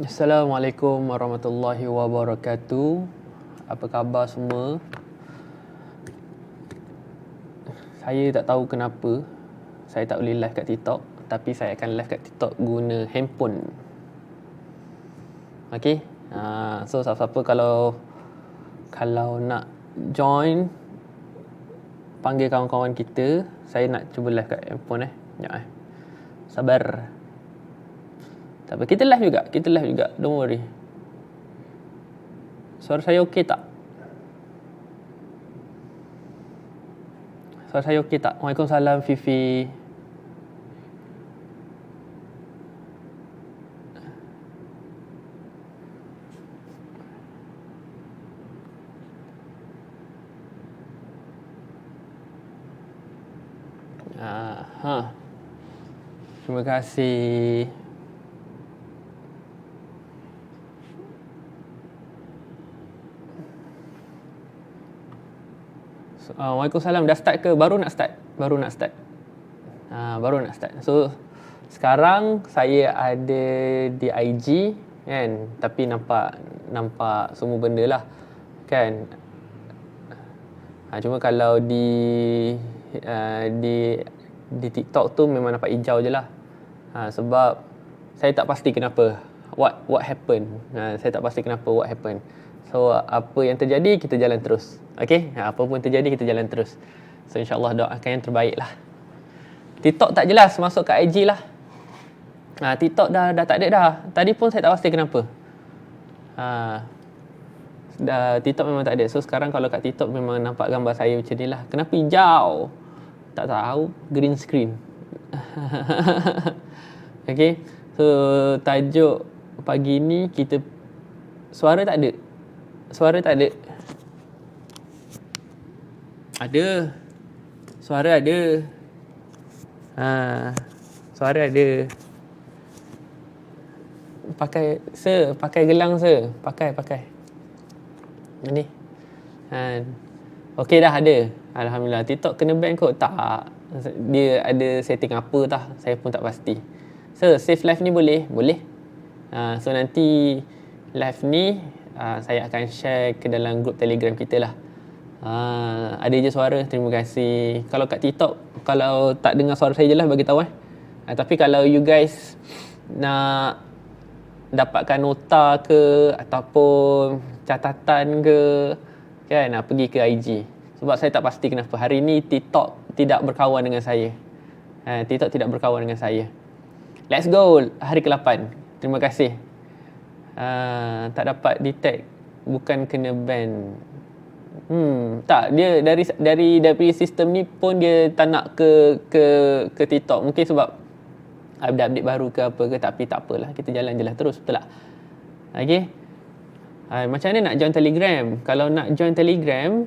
Assalamualaikum warahmatullahi wabarakatuh. Apa khabar semua? Saya tak tahu kenapa saya tak boleh live kat TikTok, tapi saya akan live kat TikTok guna handphone. Okey. So siapa-siapa kalau nak join, panggil kawan-kawan kita. Saya nak cuba live kat handphone Sekejap Sabar. Tak apa, kita live juga. Don't worry. Suara saya okey tak? Waalaikumsalam Fifi. Terima kasih. Waalaikumsalam. Dah start ke? Baru nak start. Baru nak start. So sekarang saya ada di IG kan, tapi nampak semua benda lah kan. Cuma kalau di TikTok tu memang nampak hijau je lah. Sebab saya tak pasti kenapa. What happened. Saya tak pasti kenapa what happened. So apa yang terjadi, kita jalan terus. Okay, apa pun terjadi, kita jalan terus. So insyaAllah doakan yang terbaik lah. TikTok tak jelas, masuk ke IG lah. TikTok dah tak ada dah. Tadi pun saya tak pasti kenapa. TikTok memang tak ada. So sekarang kalau kat TikTok memang nampak gambar saya macam ni lah. Kenapa hijau? Tak tahu. Green screen. Okay. So tajuk pagi ni kita suara tak ada. Ada. Suara ada. Suara ada. Pakai gelang pakai. Ni. Okey dah ada. Alhamdulillah. TikTok kena ban kot? Tak. Dia ada setting apa tah. Saya pun tak pasti. Save live ni boleh? Boleh. So nanti live ni saya akan share ke dalam grup Telegram kita lah. Ada je suara. Terima kasih. Kalau kat TikTok, kalau tak dengar suara saya jelas, bagi tahu tapi kalau you guys nak dapatkan nota ke ataupun catatan ke kan, pergi ke IG. Sebab saya tak pasti kenapa hari ni TikTok tidak berkawan dengan saya. Let's go. Hari ke-8. Terima kasih. Tak dapat detect. Bukan kena ban. Tak, dia dari sistem ni pun dia tak nak ke TikTok. Mungkin sebab update baru ke apa ke, tapi tak apalah, kita jalan je lah terus, betul tak? Okey. Macam mana nak join Telegram? Kalau nak join Telegram,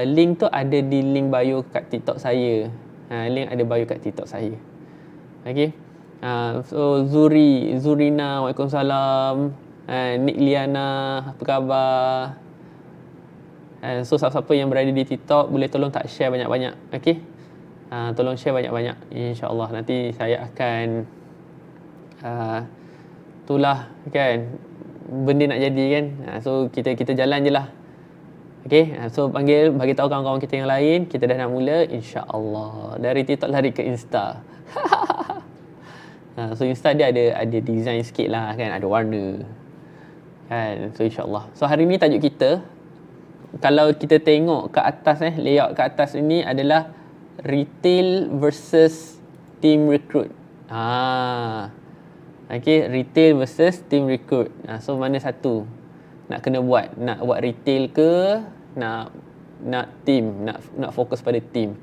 link tu ada di link bio kat TikTok saya. Link ada bio kat TikTok saya. Okey. So Zurina, waalaikumsalam. Nick Liana, apa khabar? So siapa-siapa yang berada di TikTok, boleh tolong tak share banyak-banyak. Okey. Tolong share banyak-banyak, insya-Allah. Nanti saya akan itulah kan, benda nak jadi kan. So kita jalan je lah. Okey. So bagi tahu kawan-kawan kita yang lain, kita dah nak mula, insya-Allah. Dari TikTok lari ke Insta. So Insta dia ada design sikit lah kan, ada warna kan. So insya-Allah. So hari ni tajuk kita, kalau kita tengok ke atas layout ke atas ini adalah retail versus team recruit. Okay, retail versus team recruit. So mana satu nak kena buat? Nak buat retail ke nak team, nak fokus pada team?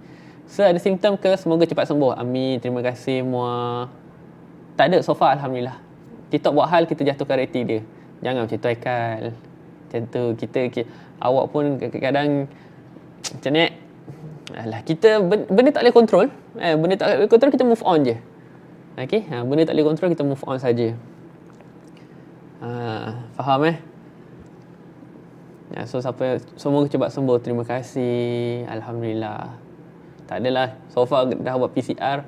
So ada simptom ke? Semoga cepat sembuh. Amin. Terima kasih semua. Tak ada so far, alhamdulillah. TikTok buat hal, kita jatuhkan rating dia. Jangan macam tu Aikal. Macam tu kita awak pun kadang-kadang macam ni. Alah, kita benda tak boleh kontrol. Benda tak boleh kontrol, kita move on je. Okey, benda tak boleh kontrol, kita move on saja. Faham So semoga cepat sembuh. Terima kasih. Alhamdulillah. Tak adalah, so far dah buat PCR,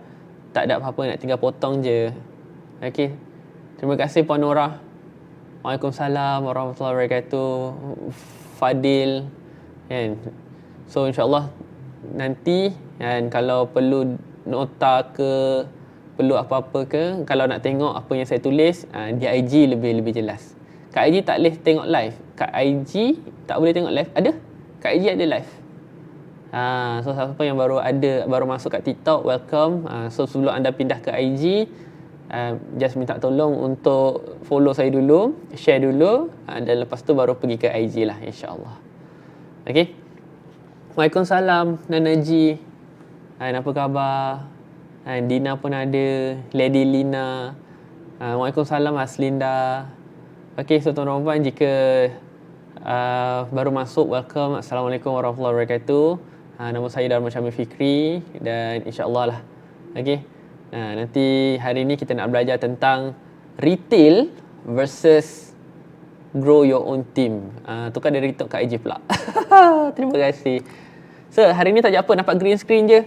tak ada apa-apa, nak tinggal potong je. Okey. Terima kasih Puan Nora. Waalaikumsalam warahmatullahi wabarakatuh. Fadil kan. So insyaAllah nanti kan, kalau perlu nota ke, perlu apa-apa ke, kalau nak tengok apa yang saya tulis di IG lebih jelas. Kat IG tak boleh tengok live. Kat IG tak boleh tengok live. Ada? Kat IG ada live. So siapa yang baru masuk kat TikTok, welcome. So sebelum anda pindah ke IG, just minta tolong untuk follow saya dulu, share dulu, dan lepas tu baru pergi ke IG lah, insyaAllah. Okay. Waalaikumsalam Nana Ji. Apa khabar? Dina pun ada, Lady Lina. Waalaikumsalam Aslinda. Okay, so tuan-tuan dan puan, jika baru masuk, welcome. Assalamualaikum warahmatullahi wabarakatuh. Nama saya Dharma Syamil Fikri dan insyaAllah lah. Okay. Nanti hari ni kita nak belajar tentang retail versus grow your own team. Tukar dari TikTok ke IG pula. Terima kasih. So, hari ni tak apa, nampak green screen je.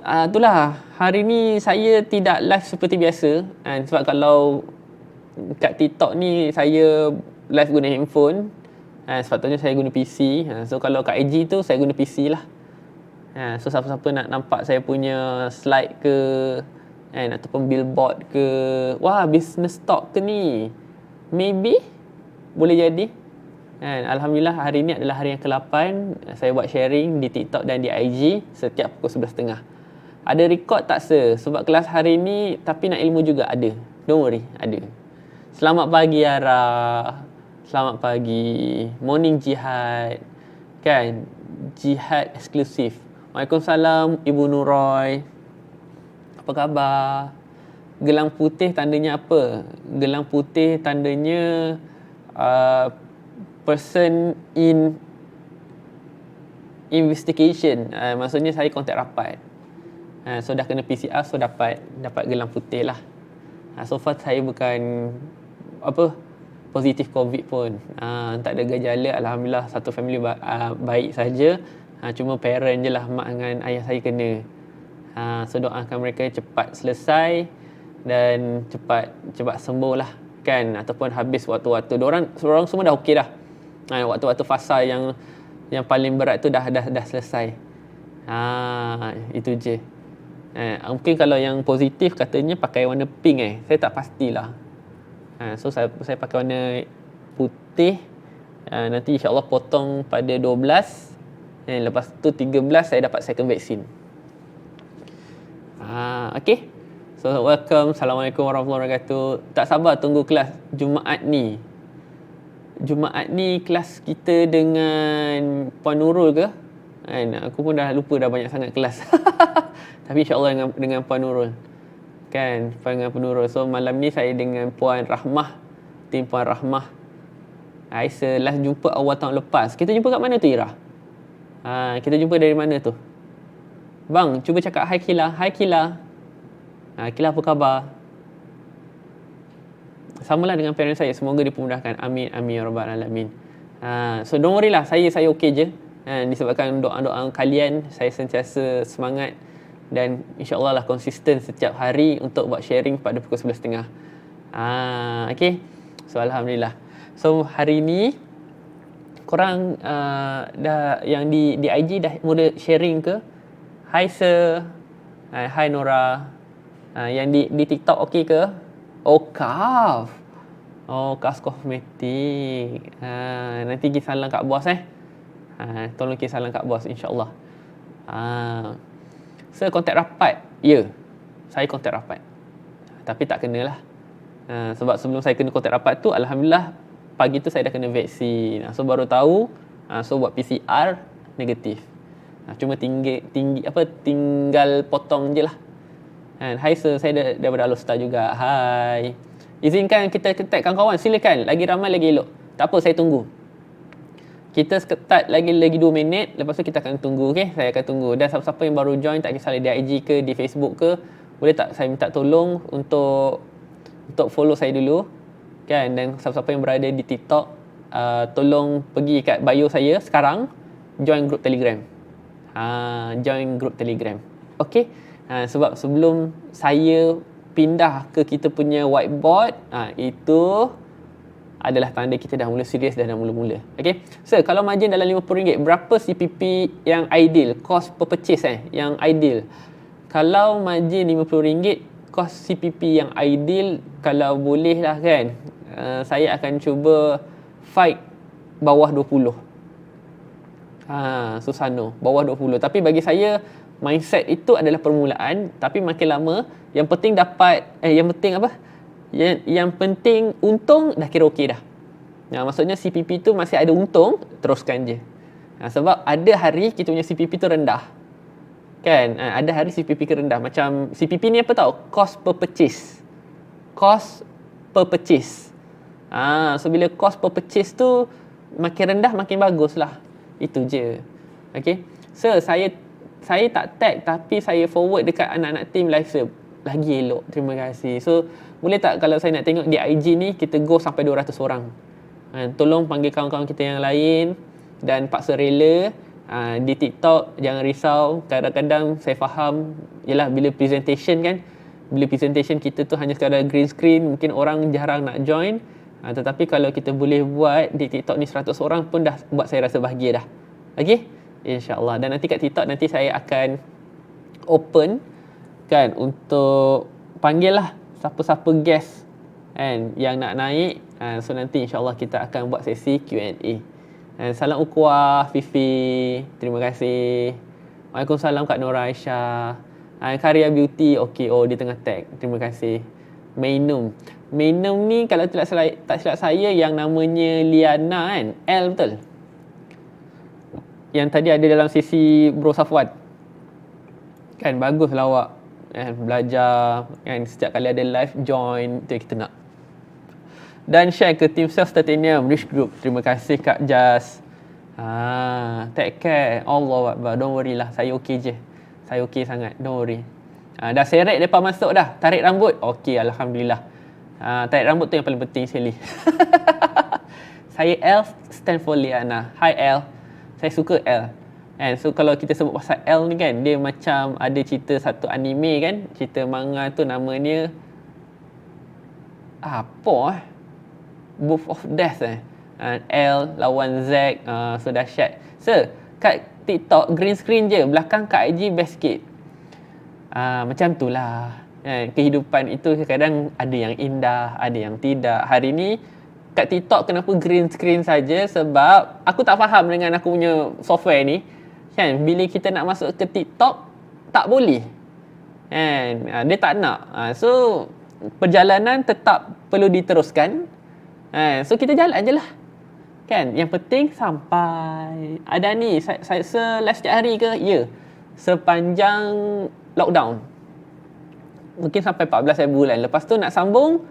Itulah, hari ni saya tidak live seperti biasa. Sebab kalau kat TikTok ni saya live guna handphone. Sepatutnya saya guna PC. So, kalau kat IG tu saya guna PC lah. So, siapa-siapa nak nampak saya punya slide ke, ataupun billboard ke, wah, business talk ke ni, maybe boleh jadi. Alhamdulillah hari ni adalah hari yang ke-8 saya buat sharing di TikTok dan di IG setiap pukul 11.30. Ada record tak sebab kelas hari ni, tapi nak ilmu juga ada. Don't worry, ada. Selamat pagi Ara. Selamat pagi. Morning Jihad. Kan? Jihad eksklusif. Waalaikumsalam Ibu Nuroy. Apa khabar? Gelang putih tandanya apa? Gelang putih tandanya person in investigation. Maksudnya saya kontak rapat. So dah kena PCR, so dapat gelang putih lah. So far saya bukan positif COVID pun. Tak ada gejala, alhamdulillah. Satu family baik saja. Cuma parent je lah, mak dengan ayah saya kena. So doakan mereka cepat selesai dan cepat sembuh lah kan, ataupun habis waktu-waktu. Diorang semua dah okey dah. Waktu-waktu fasa yang paling berat tu dah selesai. Itu je. Mungkin kalau yang positif katanya pakai warna pink saya tak pastilah. So saya pakai warna putih. Nanti insyaAllah potong pada 12. Lepas tu 13 saya dapat second vaksin. Okay. So welcome. Assalamualaikum warahmatullahi wabarakatuh. Tak sabar tunggu kelas Jumaat ni. Jumaat ni kelas kita dengan Puan Nurul ke? Aku pun dah lupa dah banyak sangat kelas. Tapi insyaAllah dengan Puan Nurul. Kan, dengan Puan Nurul. So malam ni saya dengan Puan Rahmah. Tim Puan Rahmah. Saya last jumpa awal tahun lepas. Kita jumpa kat mana tu Ira? Kita jumpa dari mana tu? Bang, cuba cakap hi Kila. Hi Kila. Kila apa khabar? Samalah dengan parent saya. Semoga dipermudahkan. Amin. Amin. Ya Rabbal Alamin. So don't worry lah. Saya okey je. Disebabkan doa-doa kalian, saya sentiasa semangat. Dan insyaAllah lah konsisten setiap hari untuk buat sharing pada pukul 11.30. Okay. So Alhamdulillah. So hari ni korang dah yang di IG dah mula sharing ke? Hai sir. Hai Nora. Yang di TikTok okey ke? Kaf. Kaf kosmetik. Nanti pergi salam kat bos tolong pergi salam kat bos insyaAllah. Saya kontak rapat. Ya. Saya kontak rapat. Tapi tak kenalah. Sebab sebelum saya kena kontak rapat tu, alhamdulillah pagi tu saya dah kena vaksin. So baru tahu, so buat PCR negatif. Cuma tinggal potong je lah. Hai sir, saya daripada Al-Ustaz juga. Hai. Izinkan kita tag kawan-kawan, silakan. Lagi ramai lagi elok. Tak apa, saya tunggu. Kita start lagi 2 minit, lepas tu kita akan tunggu, okey? Saya akan tunggu. Dan siapa-siapa yang baru join, tak kisah di IG ke, di Facebook ke, boleh tak saya minta tolong untuk follow saya dulu, kan? Dan siapa-siapa yang berada di TikTok, tolong pergi kat bio saya sekarang, join group Telegram. Join group Telegram. Okey? Sebab sebelum saya pindah ke kita punya whiteboard, itu adalah tanda kita dah mula serius dan dah mula-mula. Okay, so kalau margin dalam RM50, berapa CPP yang ideal, cost per purchase yang ideal? Kalau margin RM50, cost CPP yang ideal, kalau boleh lah kan, saya akan cuba fight bawah 20. Susano bawah 20. Tapi bagi saya mindset itu adalah permulaan, tapi makin lama yang penting dapat yang penting untung dah kira okey dah. Maksudnya CPP tu masih ada untung, teruskan je. Sebab ada hari kita punya CPP tu rendah. Kan? Ada hari CPP ke rendah. Macam CPP ni apa tau? Cost per purchase. Cost per purchase. So bila cost per purchase tu makin rendah makin bagus lah. Itu je. Okay. So saya tak tag tapi saya forward dekat anak-anak team live serve. Lagi elok. Terima kasih. So boleh tak kalau saya nak tengok di IG ni kita go sampai 200 orang. Tolong panggil kawan-kawan kita yang lain dan paksa rela. Di TikTok jangan risau. Kadang-kadang saya faham yalah bila presentation kan, bila presentation kita tu hanya sekadar green screen, mungkin orang jarang nak join. Tetapi kalau kita boleh buat di TikTok ni 100 orang pun dah buat saya rasa bahagia dah. Okay? InsyaAllah. Dan nanti kat TikTok nanti saya akan open kan untuk panggil lah siapa-siapa guest kan yang nak naik. So nanti insyaAllah kita akan buat sesi Q&A. Salam ukhuwah Fifi, terima kasih. Waalaikumsalam Kak Nora Aisyah. Karya Beauty, okey, dia tengah tag, terima kasih. Mainum ni kalau tak silap saya yang namanya Liana kan, L betul? Yang tadi ada dalam sesi Bro Safwan kan, bagus lah awak belajar kan, setiap kali ada live join tu kita nak. Dan share ke Team Self Titanium Rich Group. Terima kasih Kak Jas. Take care. Allahu Akbar. Don't worry lah. Saya okey je. Saya okey sangat. Don't worry. Dah seret lepas masuk dah. Tarik rambut. Okey, Alhamdulillah. Tarik rambut tu yang paling penting sekali. Saya L stand for Liana. Hi L. Saya suka L. So kalau kita sebut pasal L ni kan, dia macam ada cerita satu anime kan, cerita manga tu namanya apa Booth of Death L lawan Z. So dahsyat. So kat TikTok green screen je, belakang kat IG best sikit. Macam tu lah. Kehidupan itu kadang ada yang indah, ada yang tidak. Hari ni kat TikTok kenapa green screen saja? Sebab aku tak faham dengan aku punya software ni kan, bila kita nak masuk ke TikTok tak boleh kan, dia tak nak. So perjalanan tetap perlu diteruskan. So kita jalan je lah kan, yang penting sampai. Ada ni saya live setiap hari ke? Ya, sepanjang lockdown mungkin sampai 14 bulan. Lepas tu nak sambung,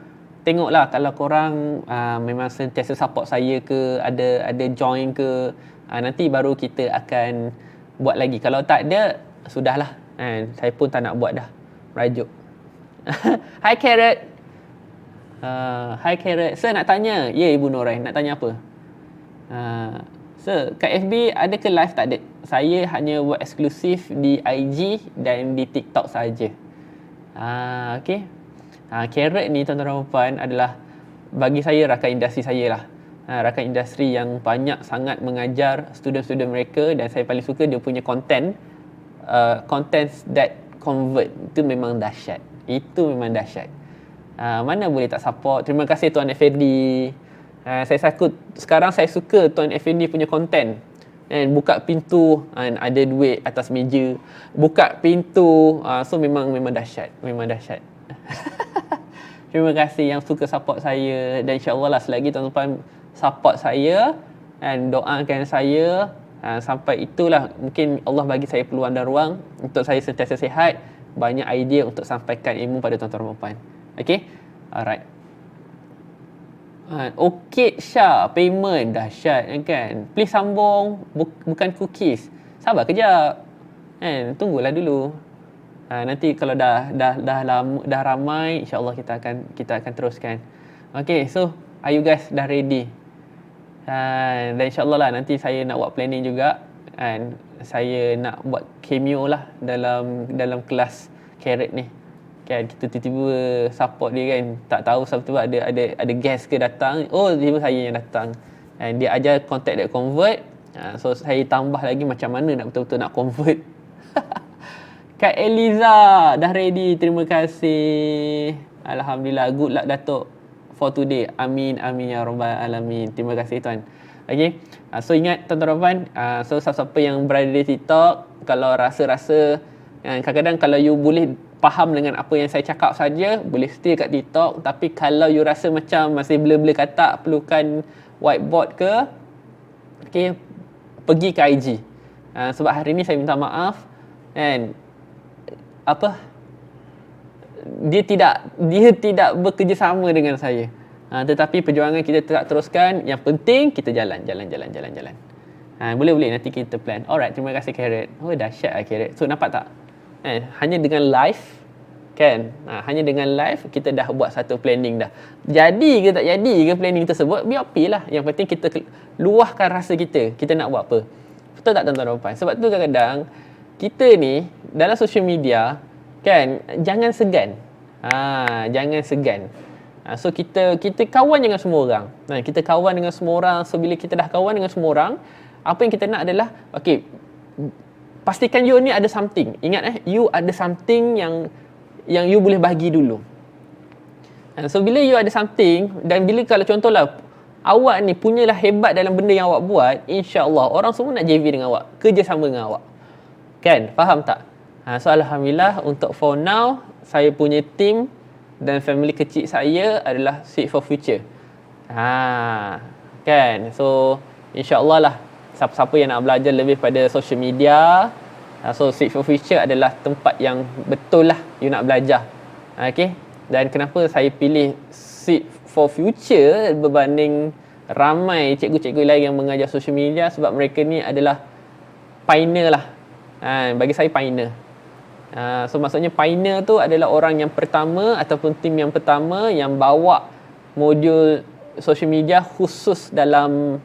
tengoklah kalau korang memang sentiasa support saya ke, ada join ke, nanti baru kita akan buat lagi. Kalau tak ada, sudahlah saya pun tak nak buat dah. Merajuk. Hi Carrot. Hi Carrot. Sir nak tanya. Ya Ibu Norai, nak tanya apa? Sir, kat FB ada ke live? Tak ada. Saya hanya buat eksklusif di IG dan di TikTok saja. Okay. Carrot ni tuan-tuan dan puan adalah bagi saya rakan industri saya lah. Rakan industri yang banyak sangat mengajar student-student mereka, dan saya paling suka dia punya content that convert. Itu memang dahsyat. Itu memang dahsyat. Mana boleh tak support. Terima kasih Tuan Effendi. Sekarang saya suka Tuan Effendi punya content. Buka pintu, ada duit atas meja. Buka pintu, so memang dahsyat. Memang dahsyat. Terima kasih yang suka support saya. Dan insyaAllah lah selagi tuan-tuan support saya dan doakan saya, sampai itulah mungkin Allah bagi saya peluang dan ruang untuk saya sentiasa sihat, banyak idea untuk sampaikan ilmu pada tuan-tuan dan puan. Okay? Alright. Okay Syah, payment dahsyat kan. Please sambung, bukan cookies. Sabar kejap. Tunggulah dulu. Nanti kalau dah ramai, insya-Allah kita akan teruskan. Okay, so are you guys dah ready? Dan insya-Allah lah nanti saya nak buat planning juga, saya nak buat cameo lah dalam kelas Carrot ni. Kan kita tiba-tiba support dia kan. Tak tahu tiba-tiba ada guest ke datang. Oh, tiba saya yang datang. And dia ajar contact that convert. So saya tambah lagi macam mana nak betul-betul nak convert. Kak Eliza dah ready. Terima kasih. Alhamdulillah. Good luck Datuk for today. Amin amin ya rabbal alamin. Terima kasih tuan. Okay. So ingat tuan-tuan, so siapa-siapa yang berada di TikTok, kalau rasa-rasa kadang-kadang kalau you boleh faham dengan apa yang saya cakap saja, boleh stay kat TikTok. Tapi kalau you rasa macam masih blur-blur katak, perlukan whiteboard ke, okay, pergi ke IG. Sebab hari ni saya minta maaf kan, dia tidak bekerjasama dengan saya. Tetapi perjuangan kita tetap teruskan. Yang penting kita jalan. Boleh nanti kita plan. Alright, terima kasih Carrot. Oh, dahsyat lah Carrot. So nampak tak? Hanya dengan live kan, hanya dengan live kita dah buat satu planning dah. Jadi ke tak jadi ke planning tersebut, BOP lah. Yang penting kita luahkan rasa kita nak buat apa. Betul tak tuan-tuan dan puan? Sebab tu kadang-kadang kita ni dalam social media kan, jangan segan. Jangan segan. So kita kawan dengan semua orang. Kita kawan dengan semua orang. So bila kita dah kawan dengan semua orang, apa yang kita nak adalah, okay, pastikan you ni ada something. Ingat you ada something yang you boleh bagi dulu. So bila you ada something, dan bila kalau contohlah awak ni punyalah hebat dalam benda yang awak buat, insya-Allah orang semua nak JV dengan awak, kerjasama dengan awak. Kan? Faham tak? So alhamdulillah untuk for now saya punya team dan family kecil saya adalah Seek for Future. Kan? So insya-Allah lah siapa-siapa yang nak belajar lebih pada social media, so Seek for Future adalah tempat yang betul lah you nak belajar. Okay? Dan kenapa saya pilih Seek for Future berbanding ramai cikgu-cikgu lain yang mengajar social media, sebab mereka ni adalah pioneer lah. Bagi saya pioneer. So maksudnya pioneer tu adalah orang yang pertama ataupun tim yang pertama yang bawa modul social media khusus dalam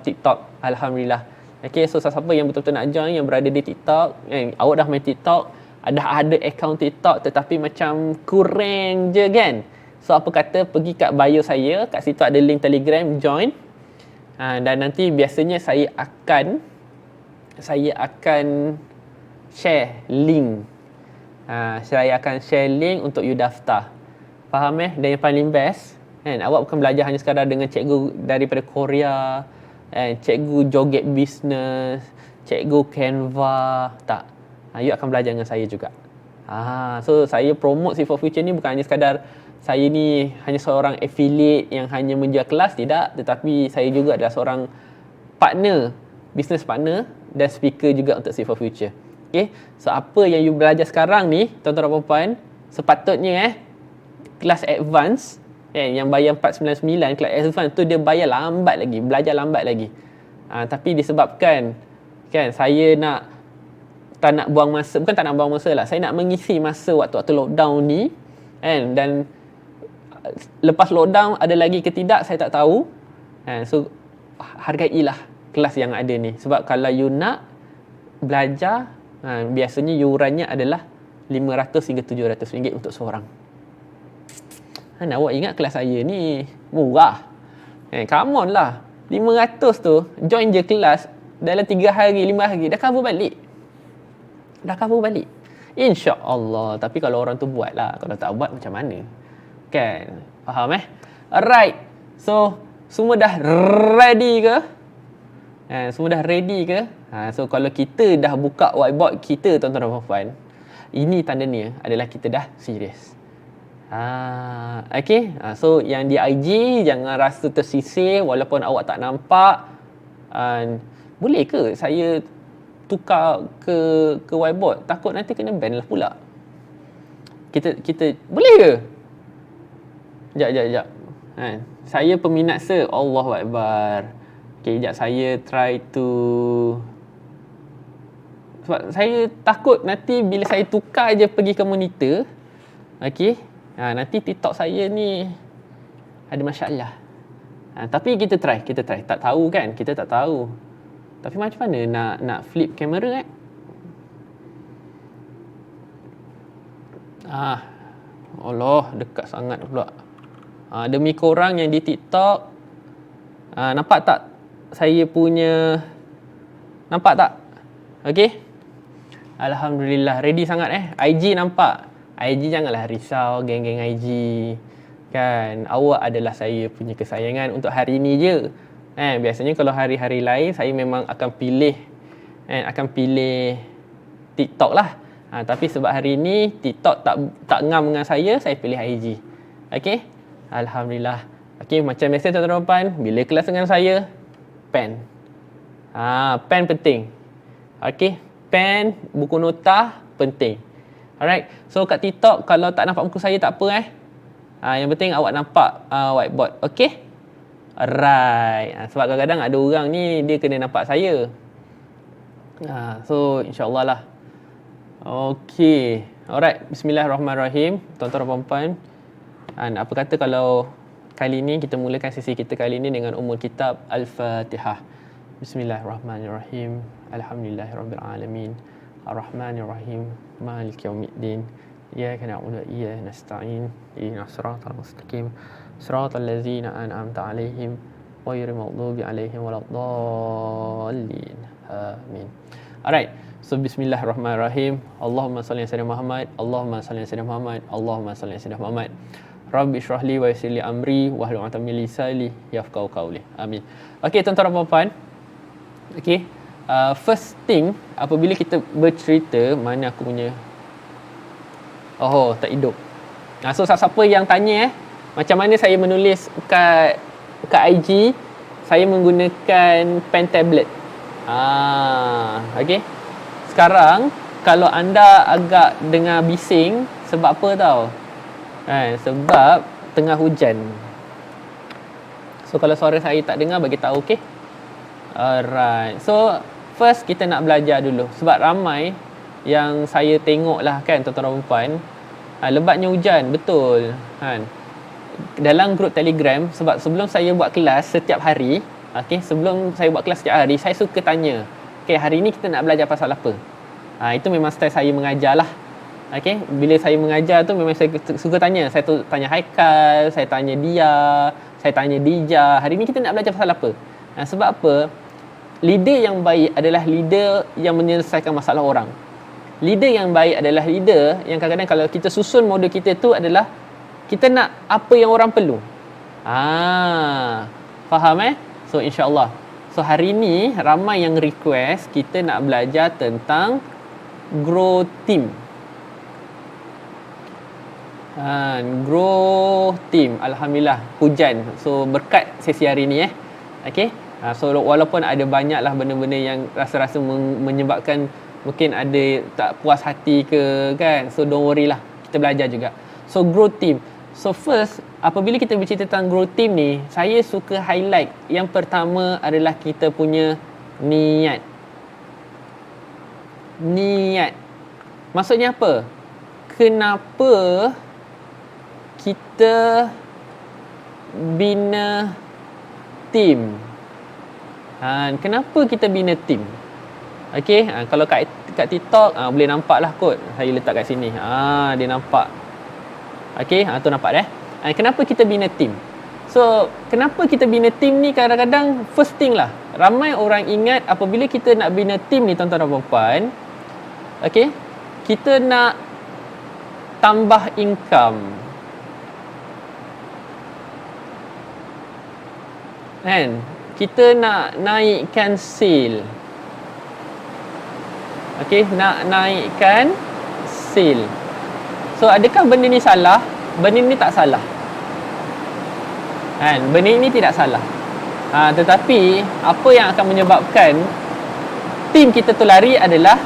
TikTok. Alhamdulillah. Okay, so siapa yang betul-betul nak join, yang berada di TikTok, awak dah main TikTok, ada account TikTok tetapi macam kurang je kan. So apa kata pergi kat bio saya, kat situ ada link Telegram, join. Dan nanti biasanya saya akan share link. Saya akan share link untuk you daftar. Faham Dan yang paling best kan, awak bukan belajar hanya sekadar dengan cikgu daripada Korea, cikgu joget business, cikgu Canva, tak. You akan belajar dengan saya juga. So saya promote Seek for Future ni bukan hanya sekadar saya ni hanya seorang affiliate yang hanya menjual kelas, tidak. Tetapi saya juga adalah seorang partner, business partner dan speaker juga untuk Seek for Future. Okay, so apa yang you belajar sekarang ni, tuan-tuan dan puan, sepatutnya kelas advance yang bayar 499, kelas advance tu dia bayar lambat lagi, belajar lambat lagi. Tapi disebabkan kan saya tak nak buang masa, bukan tak nak buang masa lah, saya nak mengisi masa waktu-waktu lockdown ni kan, dan lepas lockdown ada lagi ke tidak saya tak tahu. So hargailah kelas yang ada ni, sebab kalau you nak belajar, biasanya yurannya adalah 500 hingga 700 ringgit untuk seorang. Awak ingat kelas saya ni murah. Come on lah. 500 tu, join je kelas dalam 3 hari, 5 hari, dah cover balik. InsyaAllah. Tapi kalau orang tu buat lah. Kalau tak buat macam mana? Kan? Faham Alright. So, semua dah ready ke? Semua dah ready ke? So kalau kita dah buka whiteboard kita, tuan-tuan dan puan, ini tandanya adalah kita dah serius. Okay. So yang di IG jangan rasa tersisih walaupun awak tak nampak. Boleh ke saya tukar ke whiteboard? Takut nanti kena ban lah pula. Kita boleh ke? Sekejap. Saya peminat Allahu Akbar. Okay, sekejap saya try to, sebab saya takut nanti bila saya tukar je pergi ke monitor, okay, nanti TikTok saya ni ada masalah. Tapi kita try. Tak tahu kan? Kita tak tahu. Tapi macam mana nak flip kamera Allah, dekat sangat pula. Demi korang yang di TikTok, nampak tak saya punya, nampak tak? Okey. Alhamdulillah, ready sangat IG nampak. IG janganlah risau, geng-geng IG. Kan, awak adalah saya punya kesayangan untuk hari ni je. Biasanya kalau hari-hari lain saya memang akan pilih TikTok lah. Tapi sebab hari ni TikTok tak ngam dengan saya pilih IG. Okey. Alhamdulillah. Okey, macam biasa tuan-tuan dan puan, bila kelas dengan saya, pen. Pen penting. Okey, pen, buku nota penting. Alright. So kat TikTok kalau tak nampak muka saya tak apa yang penting awak nampak whiteboard. Okey? Alright. Sebab kadang-kadang ada orang ni dia kena nampak saya. So insya-Allah lah. Okey. Alright, bismillahirrahmanirrahim. Tuan-tuan dan puan-puan, apa kata kalau kali ni kita mulakan sesi kita kali ni dengan umul kitab Al-Fatihah. Bismillahirrahmanirrahim. Alhamdulillahirabbil alamin. Ar-Rahmanir-Rahim. Maliki yaumiddin. Iyyaka na'budu wa iyyaka nasta'in. Ihdinas siratal mustaqim. Siratal ladzina an'amta 'alaihim ghairil maghdubi 'alaihim waladdallin. Amin. Alright. So bismillahirrahmanirrahim. Allahumma salli ala sayyidina Muhammad. Allahumma salli ala sayyidina Muhammad. Allahumma salli ala sayyidina Muhammad. Rabbi shrah li wa yassir li amri wahlul 'uqdatam min lisani yafqahu qawli. Amin. Okey, tuan-tuan dan puan-puan. Okey. First thing, apabila kita bercerita, mana aku punya, tak hidup. So siapa yang tanya macam mana saya menulis kat IG, saya menggunakan pen tablet. Okey. Sekarang kalau anda agak dengar bising, sebab apa tau? Sebab tengah hujan. So kalau suara saya tak dengar, bagi tahu, okey? Alright. So first kita nak belajar dulu. Sebab ramai yang saya tengok lah kan, tuan-tuan dan puan, lebatnya hujan, betul kan. Dalam grup Telegram, sebab sebelum saya buat kelas setiap hari, sebelum saya buat kelas setiap hari, saya suka tanya, hari ni kita nak belajar pasal apa? Itu memang style saya mengajar lah. Bila saya mengajar tu memang saya suka tanya. Saya tu tanya Haikal, saya tanya dia, saya tanya Dija, hari ni kita nak belajar pasal apa? Sebab apa? Leader yang baik adalah leader yang menyelesaikan masalah orang. Leader yang baik adalah leader yang kadang-kadang kalau kita susun model kita tu adalah kita nak apa yang orang perlu. Faham So insya-Allah. So hari ni ramai yang request kita nak belajar tentang grow team. Grow team. Alhamdulillah hujan. So berkat sesi hari ni So walaupun ada banyaklah benda-benda yang rasa-rasa menyebabkan mungkin ada tak puas hati ke kan. So don't worry lah, kita belajar juga. So grow team. So first, apabila kita bercerita tentang grow team ni, saya suka highlight yang pertama adalah kita punya niat. Niat. Maksudnya apa? Kenapa kita bina team? Kenapa kita bina team? Kalau kat TikTok boleh nampak lah kot. Saya letak kat sini. Dia nampak. Tu nampak kenapa kita bina team? So, kenapa kita bina team ni kadang-kadang first thing lah. Ramai orang ingat apabila kita nak bina team ni tuan-tuan dan puan-puan, kita nak tambah income. Kita nak naikkan sale. Nak naikkan sale. So adakah benda ni salah? Benda ni tak salah. Benda ni tidak salah. Tetapi apa yang akan menyebabkan tim kita tu lari adalah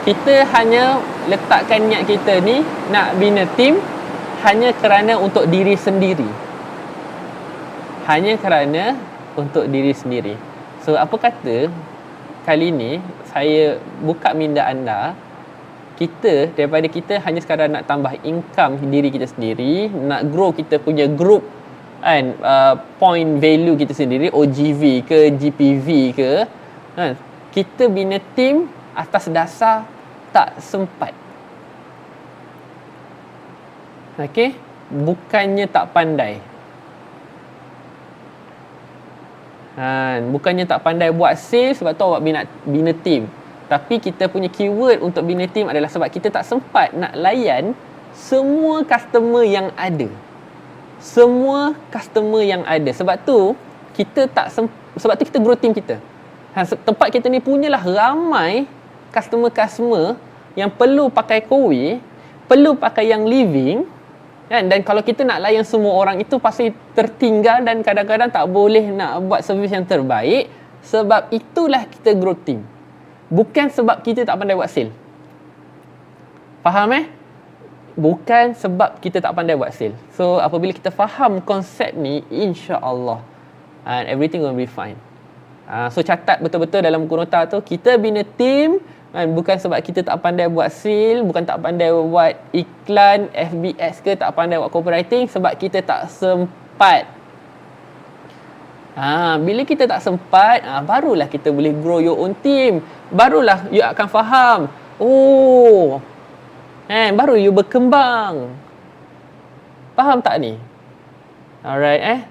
kita hanya letakkan niat kita ni nak bina tim hanya kerana untuk diri sendiri. Hanya kerana untuk diri sendiri. So apa kata kali ni saya buka minda anda, kita daripada kita hanya sekadar nak tambah income diri kita sendiri, nak grow kita punya group point value kita sendiri, OGV ke GPV ke, kita bina team atas dasar tak sempat. Okey, bukannya tak pandai. Bukannya tak pandai buat sales sebab tu awak bina team. Tapi kita punya keyword untuk bina team adalah sebab kita tak sempat nak layan semua customer yang ada. Sebab tu kita sebab tu kita grow team kita. Tempat kita ni punyalah ramai customer yang perlu pakai Kowe, perlu pakai yang living, kan? Dan kalau kita nak layan semua orang itu pasti tertinggal dan kadang-kadang tak boleh nak buat servis yang terbaik. Sebab itulah kita grow team. Bukan sebab kita tak pandai buat sale. Faham Bukan sebab kita tak pandai buat sale. So apabila kita faham konsep ni, insya-Allah everything will be fine. So catat betul-betul dalam buku nota tu, kita bina team bukan sebab kita tak pandai buat sale, bukan tak pandai buat iklan, FBS ke, tak pandai buat copywriting, sebab kita tak sempat. Bila kita tak sempat, barulah kita boleh grow your own team. Barulah you akan faham. Baru you berkembang. Faham tak ni? Alright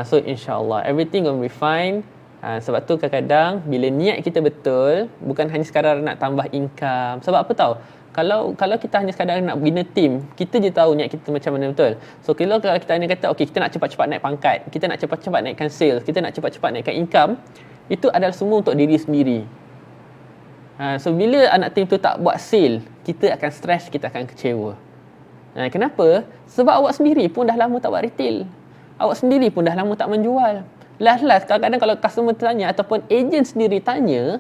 So insyaAllah everything will be fine. Sebab tu kadang-kadang bila niat kita betul, bukan hanya sekadar nak tambah income. Sebab apa tahu? Kalau kita hanya sekadar nak bina team, kita je tahu niat kita macam mana betul. So kalau kita hanya kata okey, kita nak cepat-cepat naik pangkat, kita nak cepat-cepat naikkan sales, kita nak cepat-cepat naikkan income, itu adalah semua untuk diri sendiri. So bila anak team tu tak buat sale, kita akan stress, kita akan kecewa. Kenapa? Sebab awak sendiri pun dah lama tak buat retail. Awak sendiri pun dah lama tak menjual. Last kadang-kadang kalau customer tanya ataupun agent sendiri tanya,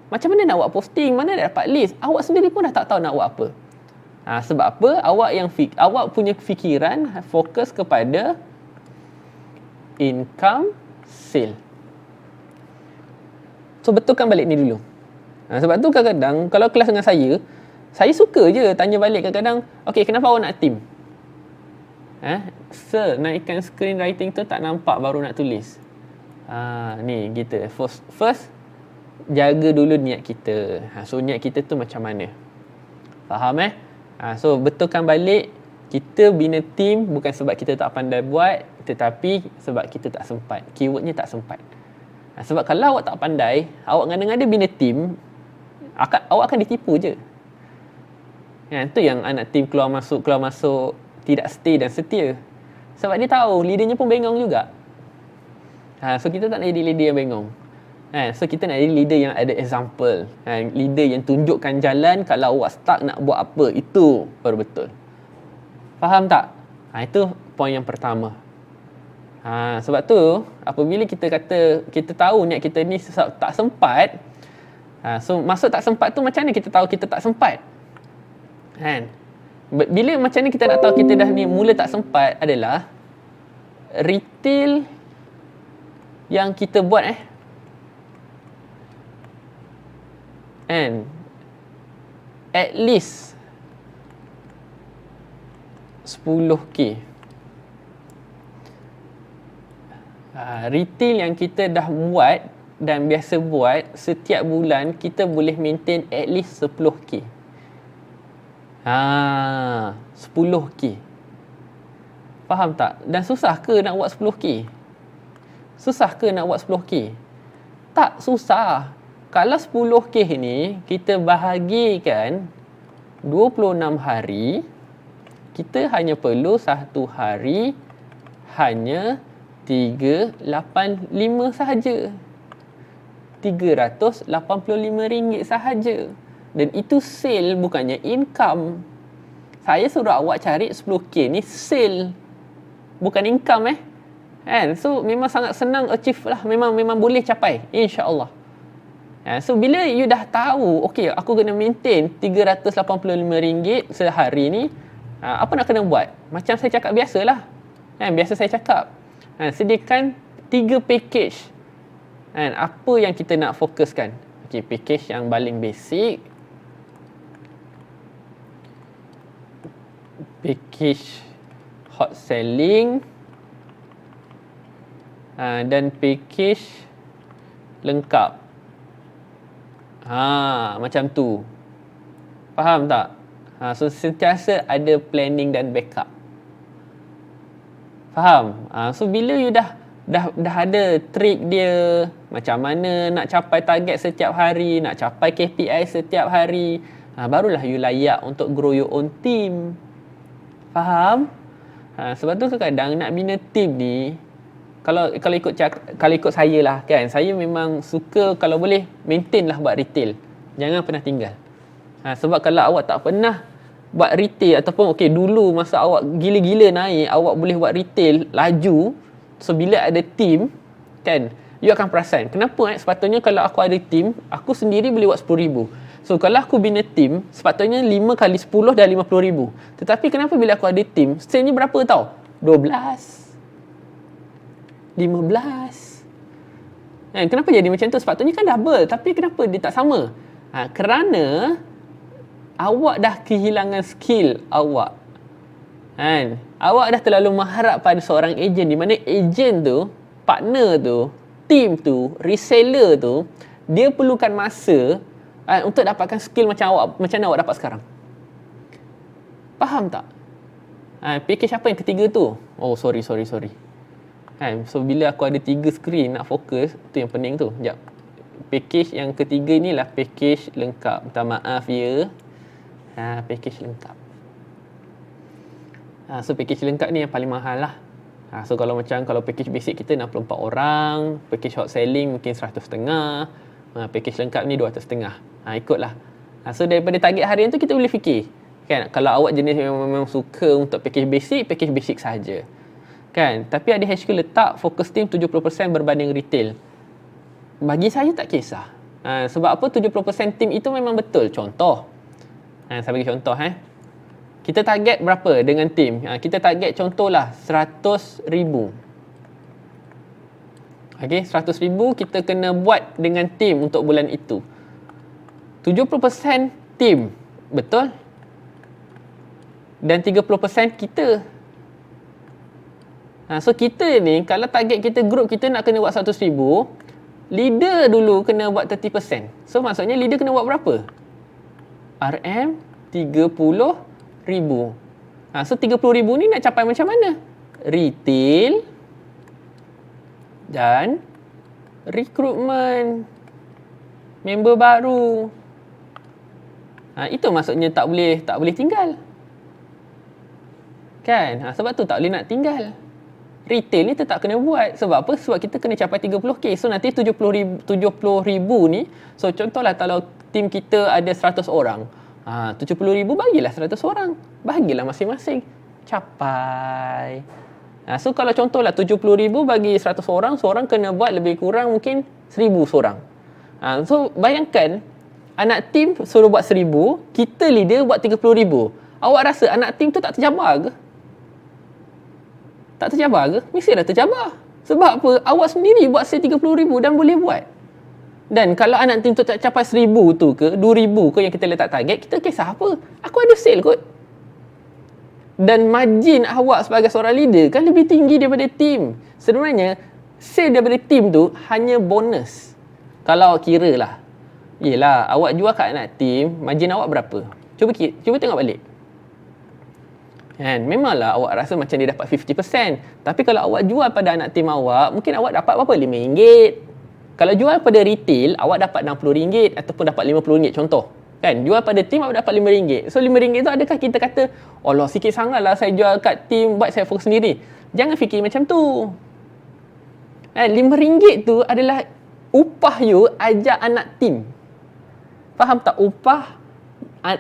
macam mana nak buat posting, mana nak dapat list, awak sendiri pun dah tak tahu nak buat apa. Sebab apa? Awak punya fikiran fokus kepada income, sale. So betulkan balik ni dulu. Sebab tu kadang-kadang kalau kelas dengan saya suka je tanya balik kadang-kadang, okey, kenapa awak nak team? Sir, naikkan screenwriting tu tak nampak baru nak tulis. Ni gitu. First jaga dulu niat kita. So niat kita tu macam mana? Faham So betulkan balik, kita bina team bukan sebab kita tak pandai buat, tetapi sebab kita tak sempat. Keywordnya tak sempat. Sebab kalau awak tak pandai, awak ngada-ngada bina team, awak akan ditipu je. Itu yang anak team keluar masuk, tidak stay dan setia. Sebab dia tahu leadernya pun bengong juga. So kita tak nak jadi leader yang bengong. So kita nak jadi leader yang ada example. Leader yang tunjukkan jalan. Kalau awak stuck nak buat apa, itu baru betul. Faham tak? Itu poin yang pertama. Sebab tu apabila kita kata kita tahu niat kita ni tak sempat, so maksud tak sempat tu macam mana kita tahu kita tak sempat? Bila macam ni kita nak tahu kita dah ni mula tak sempat adalah retail yang kita buat at least 10k. Retail yang kita dah buat dan biasa buat setiap bulan kita boleh maintain at least 10k. 10k. Faham tak? Dan susah ke nak buat 10k? Susah ke nak buat 10k? Tak susah. Kalau 10k ni kita bahagikan 26 hari, kita hanya perlu satu hari hanya 385 sahaja. RM385 sahaja. Dan itu sale, bukannya income. Saya suruh awak cari 10k ni sale, bukan income So memang sangat senang achieve lah. Memang boleh capai, insya-Allah. So bila you dah tahu, okey, aku kena maintain RM385 sehari ni, apa nak kena buat? Macam saya cakap biasalah. Biasa saya cakap, sediakan 3 package. Apa yang kita nak fokuskan? Okey, package yang paling basic, package hot selling, dan package lengkap. Macam tu. Faham tak? So sentiasa ada planning dan backup. Faham? So bila you dah ada trik dia, macam mana nak capai target setiap hari, nak capai KPI setiap hari, barulah you layak untuk grow your own team. Faham? Sebab tu kadang nak bina team ni, kalau ikut saya lah kan, saya memang suka kalau boleh maintain lah buat retail. Jangan pernah tinggal. Sebab kalau awak tak pernah buat retail ataupun dulu masa awak gila-gila naik, awak boleh buat retail laju. So bila ada team kan, you akan perasan kenapa sepatutnya kalau aku ada team, aku sendiri boleh buat 10,000. So kalau aku bina team, sepatutnya 5 kali 10 dah 50,000. Tetapi kenapa bila aku ada team, sale ni berapa tau? 12, 15. Kenapa jadi macam tu? Sepatutnya kan double, tapi kenapa dia tak sama? Kerana awak dah kehilangan skill awak. Awak dah terlalu mengharap pada seorang ejen, di mana ejen tu, partner tu, team tu, reseller tu, dia perlukan masa untuk dapatkan skill macam mana awak dapat sekarang. Faham tak? Package apa yang ketiga tu? Oh, sorry. So bila aku ada 3 skrin nak fokus, tu yang pening tu. Sekejap. Package yang ketiga ni lah package lengkap. Minta maaf ya. Package lengkap. So package lengkap ni yang paling mahal lah. So kalau package basic kita 64 orang, package hot selling mungkin 100.5, package lengkap ni 200.5. Ikutlah. So daripada target harian tu kita boleh fikir kan, kalau awak jenis memang suka untuk package basic saja kan. Tapi ada HQ letak fokus team 70% berbanding retail. Bagi saya tak kisah. Sebab apa 70% team itu memang betul. Contoh, saya bagi contoh kita target berapa dengan team? Kita target contohlah 100,000. 100,000 kita kena buat dengan team untuk bulan itu. 70% team, betul? Dan 30% kita. So kita ni, kalau target kita group kita nak kena buat 100,000, leader dulu kena buat 30%. So maksudnya leader kena buat berapa? RM 30,000. So 30,000 ni nak capai macam mana? Retail dan rekrutmen member baru. Itu maksudnya tak boleh tinggal. Kan? Sebab tu tak boleh nak tinggal. Retail ni tetap kena buat. Sebab apa? Sebab kita kena capai 30K. So nanti 70,000 ni, so contohlah kalau tim kita ada 100 orang. 70,000 bagilah 100 orang. Bagilah masing-masing. Capai. So kalau contohlah 70,000 bagi 100 orang, seorang kena buat lebih kurang mungkin 1,000 seorang. So bayangkan, anak tim suruh buat 1,000, kita leader buat 30,000. Awak rasa anak tim tu tak tercabar ke? Tak tercabar ke? Mesti dah tercabar. Sebab apa? Awak sendiri buat sale 30,000 dan boleh buat. Dan kalau anak tim tu tak capai 1,000 tu ke, 2,000 ke yang kita letak target, kita kisah apa? Aku ada sale kot. Dan margin awak sebagai seorang leader kan lebih tinggi daripada tim. Sebenarnya, sale daripada tim tu hanya bonus. Kalau kira lah. Yelah, awak jual kat anak tim, margin awak berapa? Cuba tengok balik. Kan? Memanglah awak rasa macam dia dapat 50%. Tapi kalau awak jual pada anak tim awak, mungkin awak dapat berapa? RM5. Kalau jual pada retail, awak dapat RM60 ataupun dapat RM50 contoh. Kan? Jual pada tim, awak dapat RM5. So RM5 tu adakah kita kata, Allah sikit sangat lah saya jual kat tim, buat saya fokus sendiri. Jangan fikir macam tu. RM5 tu adalah upah you ajak anak tim. Faham tak? Upah